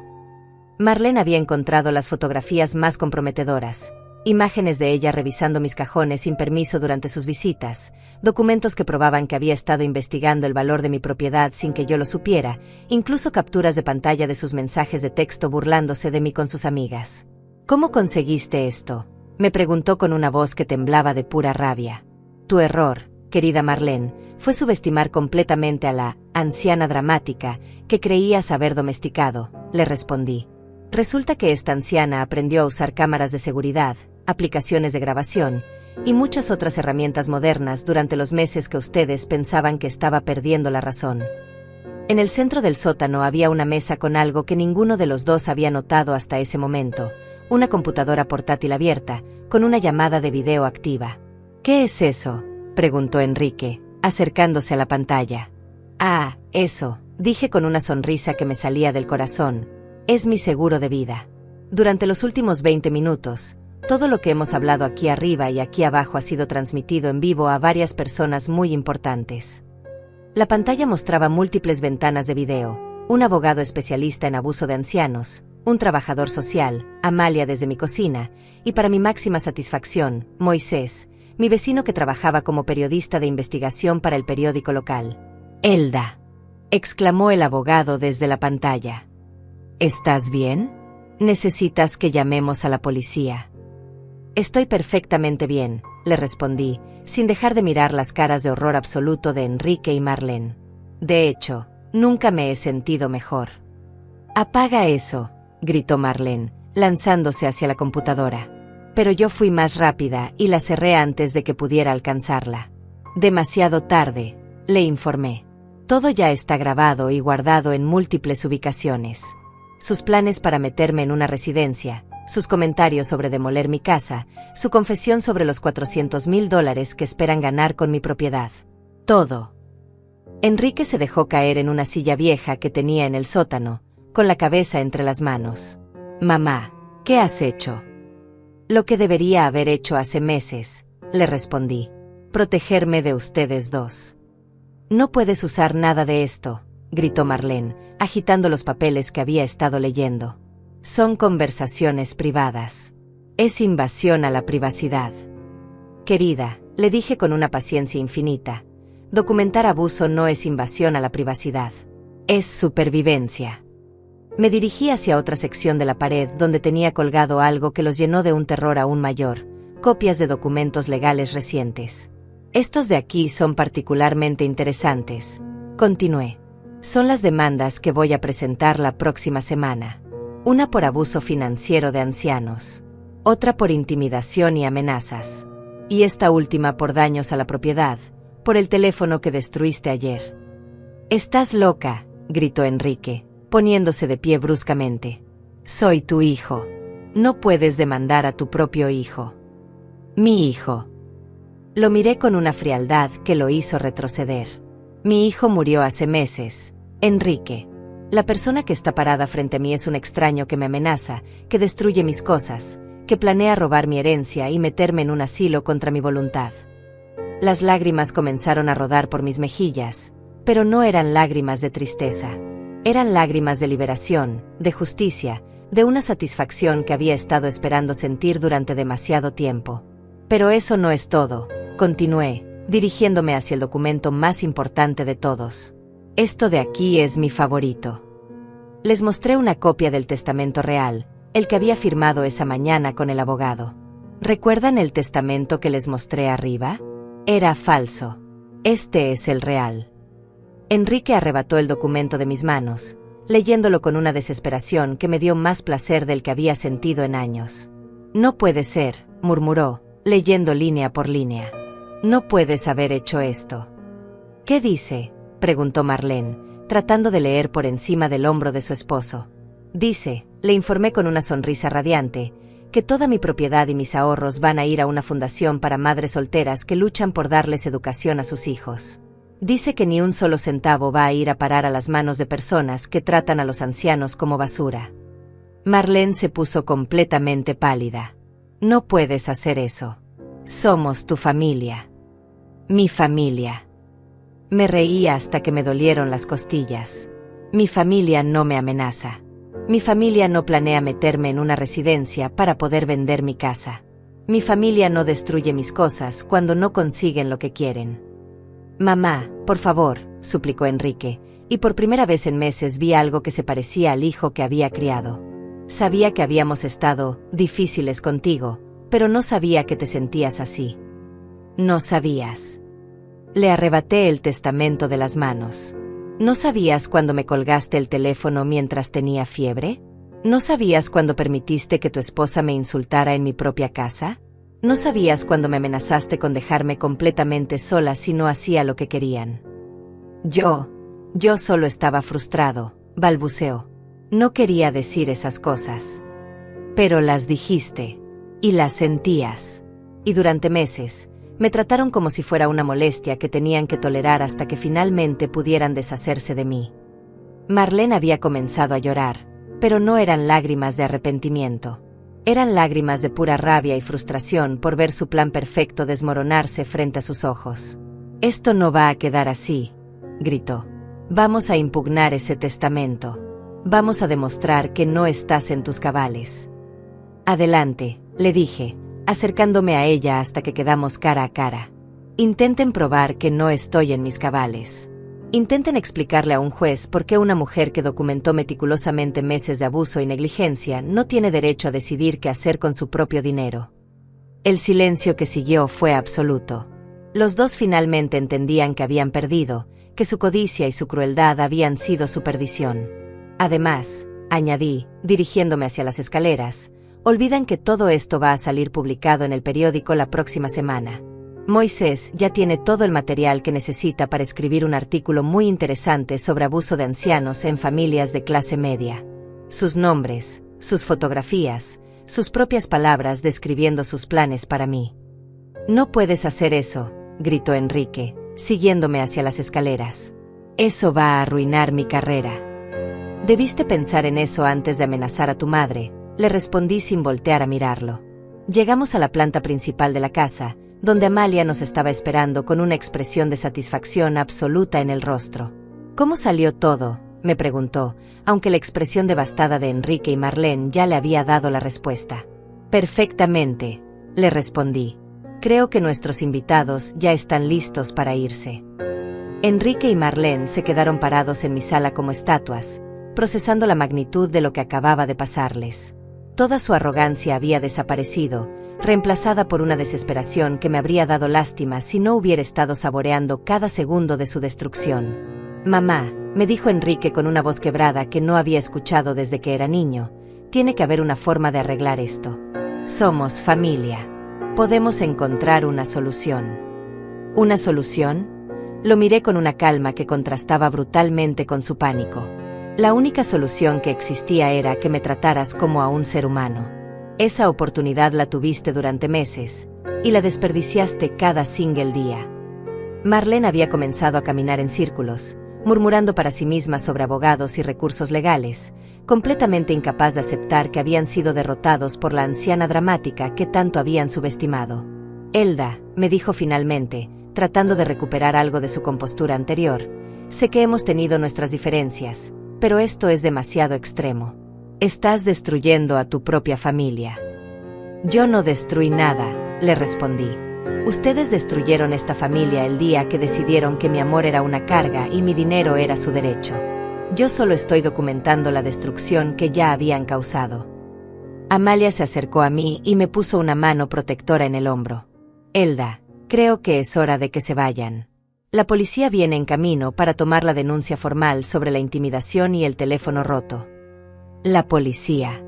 Marlene había encontrado las fotografías más comprometedoras, imágenes de ella revisando mis cajones sin permiso durante sus visitas, documentos que probaban que había estado investigando el valor de mi propiedad sin que yo lo supiera, incluso capturas de pantalla de sus mensajes de texto burlándose de mí con sus amigas. ¿Cómo conseguiste esto?, me preguntó con una voz que temblaba de pura rabia. Tu error, querida Marlene, fue subestimar completamente a la anciana dramática que creías haber domesticado, le respondí. Resulta que esta anciana aprendió a usar cámaras de seguridad, aplicaciones de grabación y muchas otras herramientas modernas durante los meses que ustedes pensaban que estaba perdiendo la razón. En el centro del sótano había una mesa con algo que ninguno de los dos había notado hasta ese momento, una computadora portátil abierta, con una llamada de video activa. ¿Qué es eso?, preguntó Enrique, acercándose a la pantalla. Ah, eso, dije con una sonrisa que me salía del corazón. Es mi seguro de vida. Durante los últimos 20 minutos, todo lo que hemos hablado aquí arriba y aquí abajo ha sido transmitido en vivo a varias personas muy importantes. La pantalla mostraba múltiples ventanas de video, un abogado especialista en abuso de ancianos, un trabajador social, Amalia desde mi cocina, y para mi máxima satisfacción, Moisés, mi vecino que trabajaba como periodista de investigación para el periódico local. Elda, exclamó el abogado desde la pantalla. ¿Estás bien? ¿Necesitas que llamemos a la policía? Estoy perfectamente bien, le respondí, sin dejar de mirar las caras de horror absoluto de Enrique y Marlene. De hecho, nunca me he sentido mejor. Apaga eso, gritó Marlene, lanzándose hacia la computadora. Pero yo fui más rápida y la cerré antes de que pudiera alcanzarla. Demasiado tarde, le informé. Todo ya está grabado y guardado en múltiples ubicaciones. Sus planes para meterme en una residencia, sus comentarios sobre demoler mi casa, su confesión sobre los $400,000 que esperan ganar con mi propiedad. Todo. Enrique se dejó caer en una silla vieja que tenía en el sótano, con la cabeza entre las manos. Mamá, ¿qué has hecho? Lo que debería haber hecho hace meses, le respondí. Protegerme de ustedes dos. No puedes usar nada de esto, gritó Marlene, agitando los papeles que había estado leyendo. Son conversaciones privadas. Es invasión a la privacidad. Querida, le dije con una paciencia infinita, documentar abuso no es invasión a la privacidad. Es supervivencia. Me dirigí hacia otra sección de la pared donde tenía colgado algo que los llenó de un terror aún mayor, copias de documentos legales recientes. Estos de aquí son particularmente interesantes, continué. Son las demandas que voy a presentar la próxima semana. Una por abuso financiero de ancianos, otra por intimidación y amenazas, y esta última por daños a la propiedad, por el teléfono que destruiste ayer. «Estás loca», gritó Enrique, poniéndose de pie bruscamente. «Soy tu hijo. No puedes demandar a tu propio hijo». «Mi hijo». Lo miré con una frialdad que lo hizo retroceder. «Mi hijo murió hace meses, Enrique. La persona que está parada frente a mí es un extraño que me amenaza, que destruye mis cosas, que planea robar mi herencia y meterme en un asilo contra mi voluntad». Las lágrimas comenzaron a rodar por mis mejillas, pero no eran lágrimas de tristeza. Eran lágrimas de liberación, de justicia, de una satisfacción que había estado esperando sentir durante demasiado tiempo. «Pero eso no es todo», continué, dirigiéndome hacia el documento más importante de todos. «Esto de aquí es mi favorito». Les mostré una copia del testamento real, el que había firmado esa mañana con el abogado. ¿Recuerdan el testamento que les mostré arriba? Era falso. Este es el real. Enrique arrebató el documento de mis manos, leyéndolo con una desesperación que me dio más placer del que había sentido en años. No puede ser, murmuró, leyendo línea por línea. No puedes haber hecho esto. ¿Qué dice?, preguntó Marlene, tratando de leer por encima del hombro de su esposo. Dice, le informé con una sonrisa radiante, que toda mi propiedad y mis ahorros van a ir a una fundación para madres solteras que luchan por darles educación a sus hijos. Dice que ni un solo centavo va a ir a parar a las manos de personas que tratan a los ancianos como basura. Marlene se puso completamente pálida. No puedes hacer eso. Somos tu familia. Mi familia. Me reí hasta que me dolieron las costillas. Mi familia no me amenaza. Mi familia no planea meterme en una residencia para poder vender mi casa. Mi familia no destruye mis cosas cuando no consiguen lo que quieren. Mamá, por favor, suplicó Enrique, y por primera vez en meses vi algo que se parecía al hijo que había criado. Sabía que habíamos estado difíciles contigo, pero no sabía que te sentías así. No sabías. Le arrebaté el testamento de las manos. ¿No sabías cuando me colgaste el teléfono mientras tenía fiebre? ¿No sabías cuando permitiste que tu esposa me insultara en mi propia casa? ¿No sabías cuando me amenazaste con dejarme completamente sola si no hacía lo que querían? Yo solo estaba frustrado, balbuceó. No quería decir esas cosas. Pero las dijiste. Y las sentías. Y durante meses, me trataron como si fuera una molestia que tenían que tolerar hasta que finalmente pudieran deshacerse de mí. Marlene había comenzado a llorar, pero no eran lágrimas de arrepentimiento. Eran lágrimas de pura rabia y frustración por ver su plan perfecto desmoronarse frente a sus ojos. «Esto no va a quedar así», gritó. «Vamos a impugnar ese testamento. Vamos a demostrar que no estás en tus cabales». «Adelante», le dije, acercándome a ella hasta que quedamos cara a cara. «Intenten probar que no estoy en mis cabales. Intenten explicarle a un juez por qué una mujer que documentó meticulosamente meses de abuso y negligencia no tiene derecho a decidir qué hacer con su propio dinero». El silencio que siguió fue absoluto. Los dos finalmente entendían que habían perdido, que su codicia y su crueldad habían sido su perdición. Además, añadí, dirigiéndome hacia las escaleras, olvidan que todo esto va a salir publicado en el periódico la próxima semana. Moisés ya tiene todo el material que necesita para escribir un artículo muy interesante sobre abuso de ancianos en familias de clase media. Sus nombres, sus fotografías, sus propias palabras describiendo sus planes para mí. «No puedes hacer eso», gritó Enrique, siguiéndome hacia las escaleras. «Eso va a arruinar mi carrera». «Debiste pensar en eso antes de amenazar a tu madre», le respondí sin voltear a mirarlo. Llegamos a la planta principal de la casa, donde Amalia nos estaba esperando con una expresión de satisfacción absoluta en el rostro. «¿Cómo salió todo?», me preguntó, aunque la expresión devastada de Enrique y Marlene ya le había dado la respuesta. «Perfectamente», le respondí. «Creo que nuestros invitados ya están listos para irse». Enrique y Marlene se quedaron parados en mi sala como estatuas, procesando la magnitud de lo que acababa de pasarles. Toda su arrogancia había desaparecido, reemplazada por una desesperación que me habría dado lástima si no hubiera estado saboreando cada segundo de su destrucción. «Mamá», me dijo Enrique con una voz quebrada que no había escuchado desde que era niño, «tiene que haber una forma de arreglar esto. Somos familia. Podemos encontrar una solución». ¿Una solución? Lo miré con una calma que contrastaba brutalmente con su pánico. La única solución que existía era que me trataras como a un ser humano. Esa oportunidad la tuviste durante meses, y la desperdiciaste cada single día. Marlene había comenzado a caminar en círculos, murmurando para sí misma sobre abogados y recursos legales, completamente incapaz de aceptar que habían sido derrotados por la anciana dramática que tanto habían subestimado. «Elda», me dijo finalmente, tratando de recuperar algo de su compostura anterior, «sé que hemos tenido nuestras diferencias, pero esto es demasiado extremo. Estás destruyendo a tu propia familia». «Yo no destruí nada», le respondí. «Ustedes destruyeron esta familia el día que decidieron que mi amor era una carga y mi dinero era su derecho. Yo solo estoy documentando la destrucción que ya habían causado». Amalia se acercó a mí y me puso una mano protectora en el hombro. Elda, creo que es hora de que se vayan. La policía viene en camino para tomar la denuncia formal sobre la intimidación y el teléfono roto. La policía.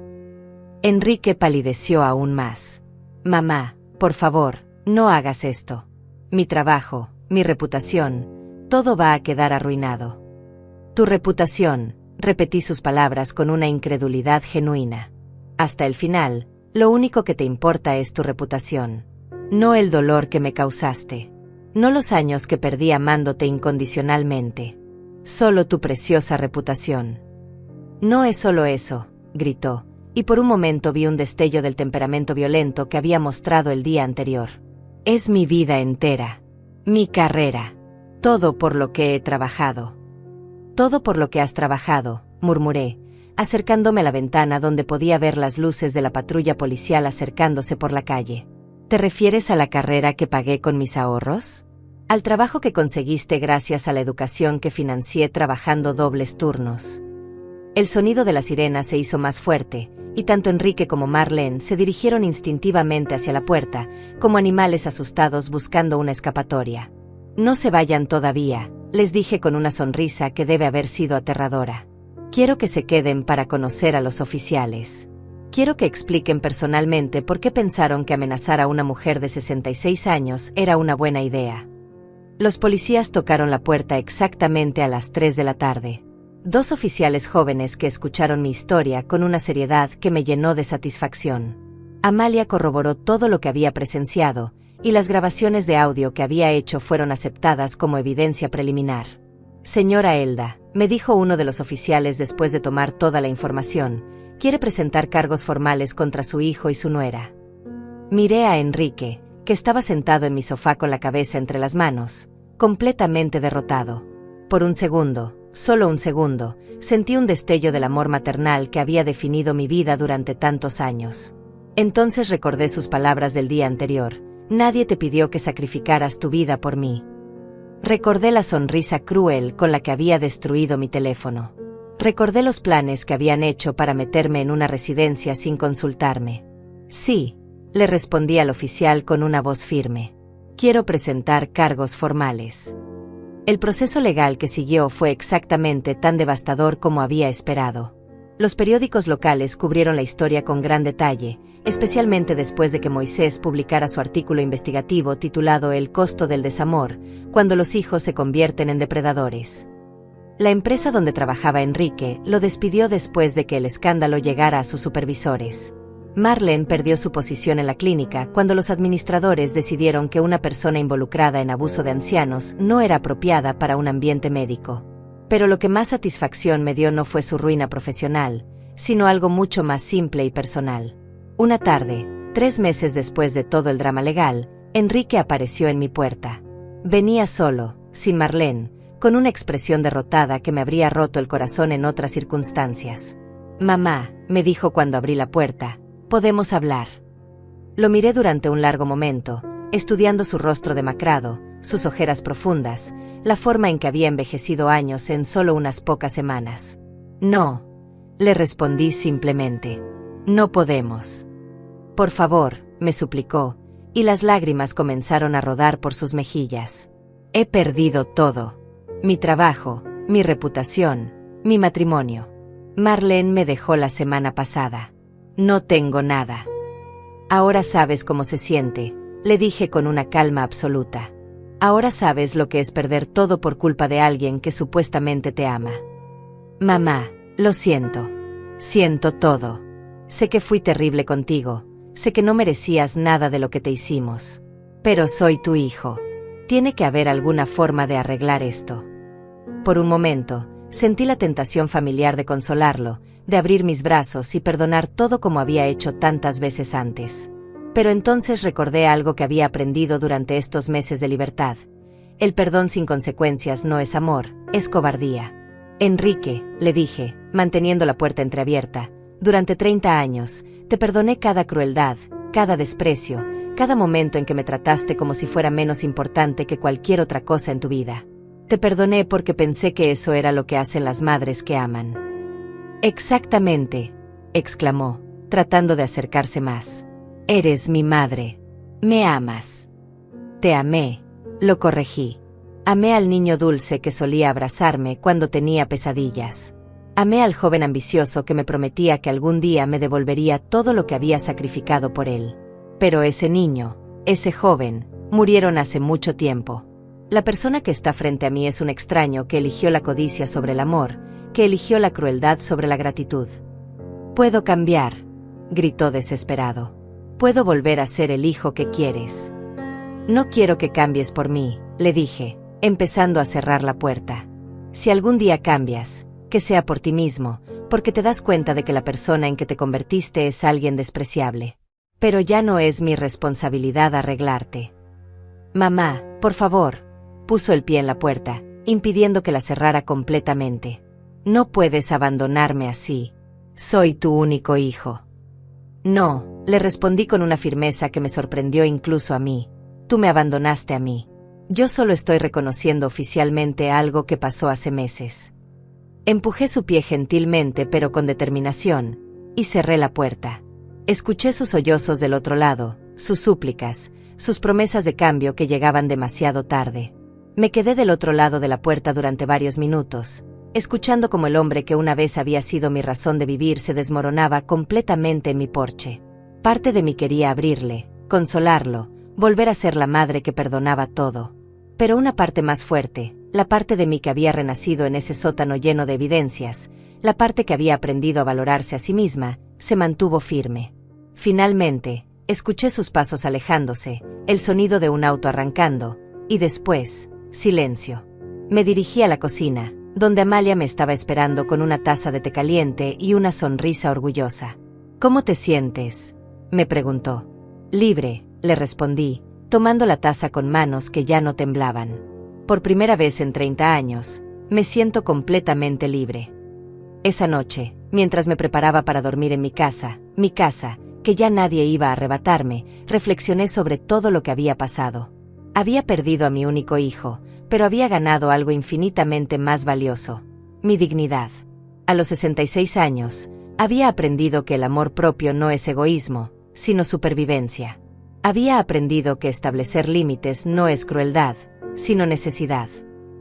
Enrique palideció aún más. Mamá, por favor, no hagas esto. Mi trabajo, mi reputación, todo va a quedar arruinado. Tu reputación, repetí sus palabras con una incredulidad genuina. Hasta el final, lo único que te importa es tu reputación. No el dolor que me causaste. No los años que perdí amándote incondicionalmente. Solo tu preciosa reputación. No es solo eso, gritó, y por un momento vi un destello del temperamento violento que había mostrado el día anterior. Es mi vida entera. Mi carrera. Todo por lo que he trabajado. Todo por lo que has trabajado, murmuré, acercándome a la ventana donde podía ver las luces de la patrulla policial acercándose por la calle. ¿Te refieres a la carrera que pagué con mis ahorros? ¿Al trabajo que conseguiste gracias a la educación que financié trabajando dobles turnos? El sonido de la sirena se hizo más fuerte, y tanto Enrique como Marlene se dirigieron instintivamente hacia la puerta, como animales asustados buscando una escapatoria. No se vayan todavía, les dije con una sonrisa que debe haber sido aterradora. Quiero que se queden para conocer a los oficiales. Quiero que expliquen personalmente por qué pensaron que amenazar a una mujer de 66 años era una buena idea. Los policías tocaron la puerta exactamente a las 3 de la tarde. Dos oficiales jóvenes que escucharon mi historia con una seriedad que me llenó de satisfacción. Amalia corroboró todo lo que había presenciado, y las grabaciones de audio que había hecho fueron aceptadas como evidencia preliminar. Señora Elda, me dijo uno de los oficiales después de tomar toda la información, quiere presentar cargos formales contra su hijo y su nuera. Miré a Enrique, que estaba sentado en mi sofá con la cabeza entre las manos, completamente derrotado. Por un segundo, solo un segundo, sentí un destello del amor maternal que había definido mi vida durante tantos años. Entonces recordé sus palabras del día anterior: nadie te pidió que sacrificaras tu vida por mí. Recordé la sonrisa cruel con la que había destruido mi teléfono. Recordé los planes que habían hecho para meterme en una residencia sin consultarme. Sí, le respondí al oficial con una voz firme. Quiero presentar cargos formales. El proceso legal que siguió fue exactamente tan devastador como había esperado. Los periódicos locales cubrieron la historia con gran detalle, especialmente después de que Moisés publicara su artículo investigativo titulado El costo del desamor, cuando los hijos se convierten en depredadores. La empresa donde trabajaba Enrique lo despidió después de que el escándalo llegara a sus supervisores. Marlene perdió su posición en la clínica cuando los administradores decidieron que una persona involucrada en abuso de ancianos no era apropiada para un ambiente médico. Pero lo que más satisfacción me dio no fue su ruina profesional, sino algo mucho más simple y personal. Una tarde, 3 meses después de todo el drama legal, Enrique apareció en mi puerta. Venía solo, sin Marlene, con una expresión derrotada que me habría roto el corazón en otras circunstancias. Mamá, me dijo cuando abrí la puerta, ¿podemos hablar? Lo miré durante un largo momento, estudiando su rostro demacrado, sus ojeras profundas, la forma en que había envejecido años en solo unas pocas semanas. No, le respondí simplemente. No podemos. Por favor, me suplicó, y las lágrimas comenzaron a rodar por sus mejillas. He perdido todo. Mi trabajo, mi reputación, mi matrimonio. Marlene me dejó la semana pasada. No tengo nada. Ahora sabes cómo se siente, le dije con una calma absoluta. Ahora sabes lo que es perder todo por culpa de alguien que supuestamente te ama. Mamá, lo siento. Siento todo. Sé que fui terrible contigo, sé que no merecías nada de lo que te hicimos. Pero soy tu hijo. Tiene que haber alguna forma de arreglar esto. Por un momento, sentí la tentación familiar de consolarlo, de abrir mis brazos y perdonar todo como había hecho tantas veces antes. Pero entonces recordé algo que había aprendido durante estos meses de libertad. El perdón sin consecuencias no es amor, es cobardía. Enrique, le dije, manteniendo la puerta entreabierta, durante 30 años, te perdoné cada crueldad, cada desprecio, cada momento en que me trataste como si fuera menos importante que cualquier otra cosa en tu vida. Te perdoné porque pensé que eso era lo que hacen las madres que aman. Exactamente, exclamó, tratando de acercarse más. Eres mi madre. Me amas. Te amé, lo corregí. Amé al niño dulce que solía abrazarme cuando tenía pesadillas. Amé al joven ambicioso que me prometía que algún día me devolvería todo lo que había sacrificado por él. Pero ese niño, ese joven, murieron hace mucho tiempo. La persona que está frente a mí es un extraño que eligió la codicia sobre el amor, que eligió la crueldad sobre la gratitud. «Puedo cambiar», gritó desesperado. «Puedo volver a ser el hijo que quieres». «No quiero que cambies por mí», le dije, empezando a cerrar la puerta. «Si algún día cambias, que sea por ti mismo, porque te das cuenta de que la persona en que te convertiste es alguien despreciable. Pero ya no es mi responsabilidad arreglarte». «Mamá, por favor», puso el pie en la puerta, impidiendo que la cerrara completamente. «No puedes abandonarme así. Soy tu único hijo». «No», le respondí con una firmeza que me sorprendió incluso a mí. «Tú me abandonaste a mí. Yo solo estoy reconociendo oficialmente algo que pasó hace meses». Empujé su pie gentilmente pero con determinación, y cerré la puerta. Escuché sus sollozos del otro lado, sus súplicas, sus promesas de cambio que llegaban demasiado tarde. Me quedé del otro lado de la puerta durante varios minutos, escuchando como el hombre que una vez había sido mi razón de vivir se desmoronaba completamente en mi porche. Parte de mí quería abrirle, consolarlo, volver a ser la madre que perdonaba todo. Pero una parte más fuerte, la parte de mí que había renacido en ese sótano lleno de evidencias, la parte que había aprendido a valorarse a sí misma, se mantuvo firme. Finalmente, escuché sus pasos alejándose, el sonido de un auto arrancando, y después, silencio. Me dirigí a la cocina, donde Amalia me estaba esperando con una taza de té caliente y una sonrisa orgullosa. «¿Cómo te sientes?», me preguntó. «Libre», le respondí, tomando la taza con manos que ya no temblaban. Por primera vez en 30 años, me siento completamente libre. Esa noche, mientras me preparaba para dormir en mi casa, que ya nadie iba a arrebatarme, reflexioné sobre todo lo que había pasado. Había perdido a mi único hijo, pero había ganado algo infinitamente más valioso: mi dignidad. A los 66 años, había aprendido que el amor propio no es egoísmo, sino supervivencia. Había aprendido que establecer límites no es crueldad, sino necesidad.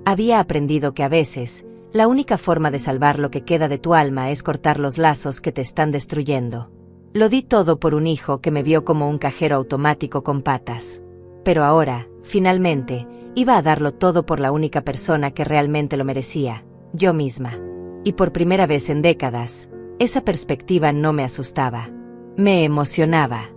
Había aprendido que a veces, la única forma de salvar lo que queda de tu alma es cortar los lazos que te están destruyendo. Lo di todo por un hijo que me vio como un cajero automático con patas. Pero ahora, finalmente, iba a darlo todo por la única persona que realmente lo merecía, yo misma. Y por primera vez en décadas, esa perspectiva no me asustaba. Me emocionaba.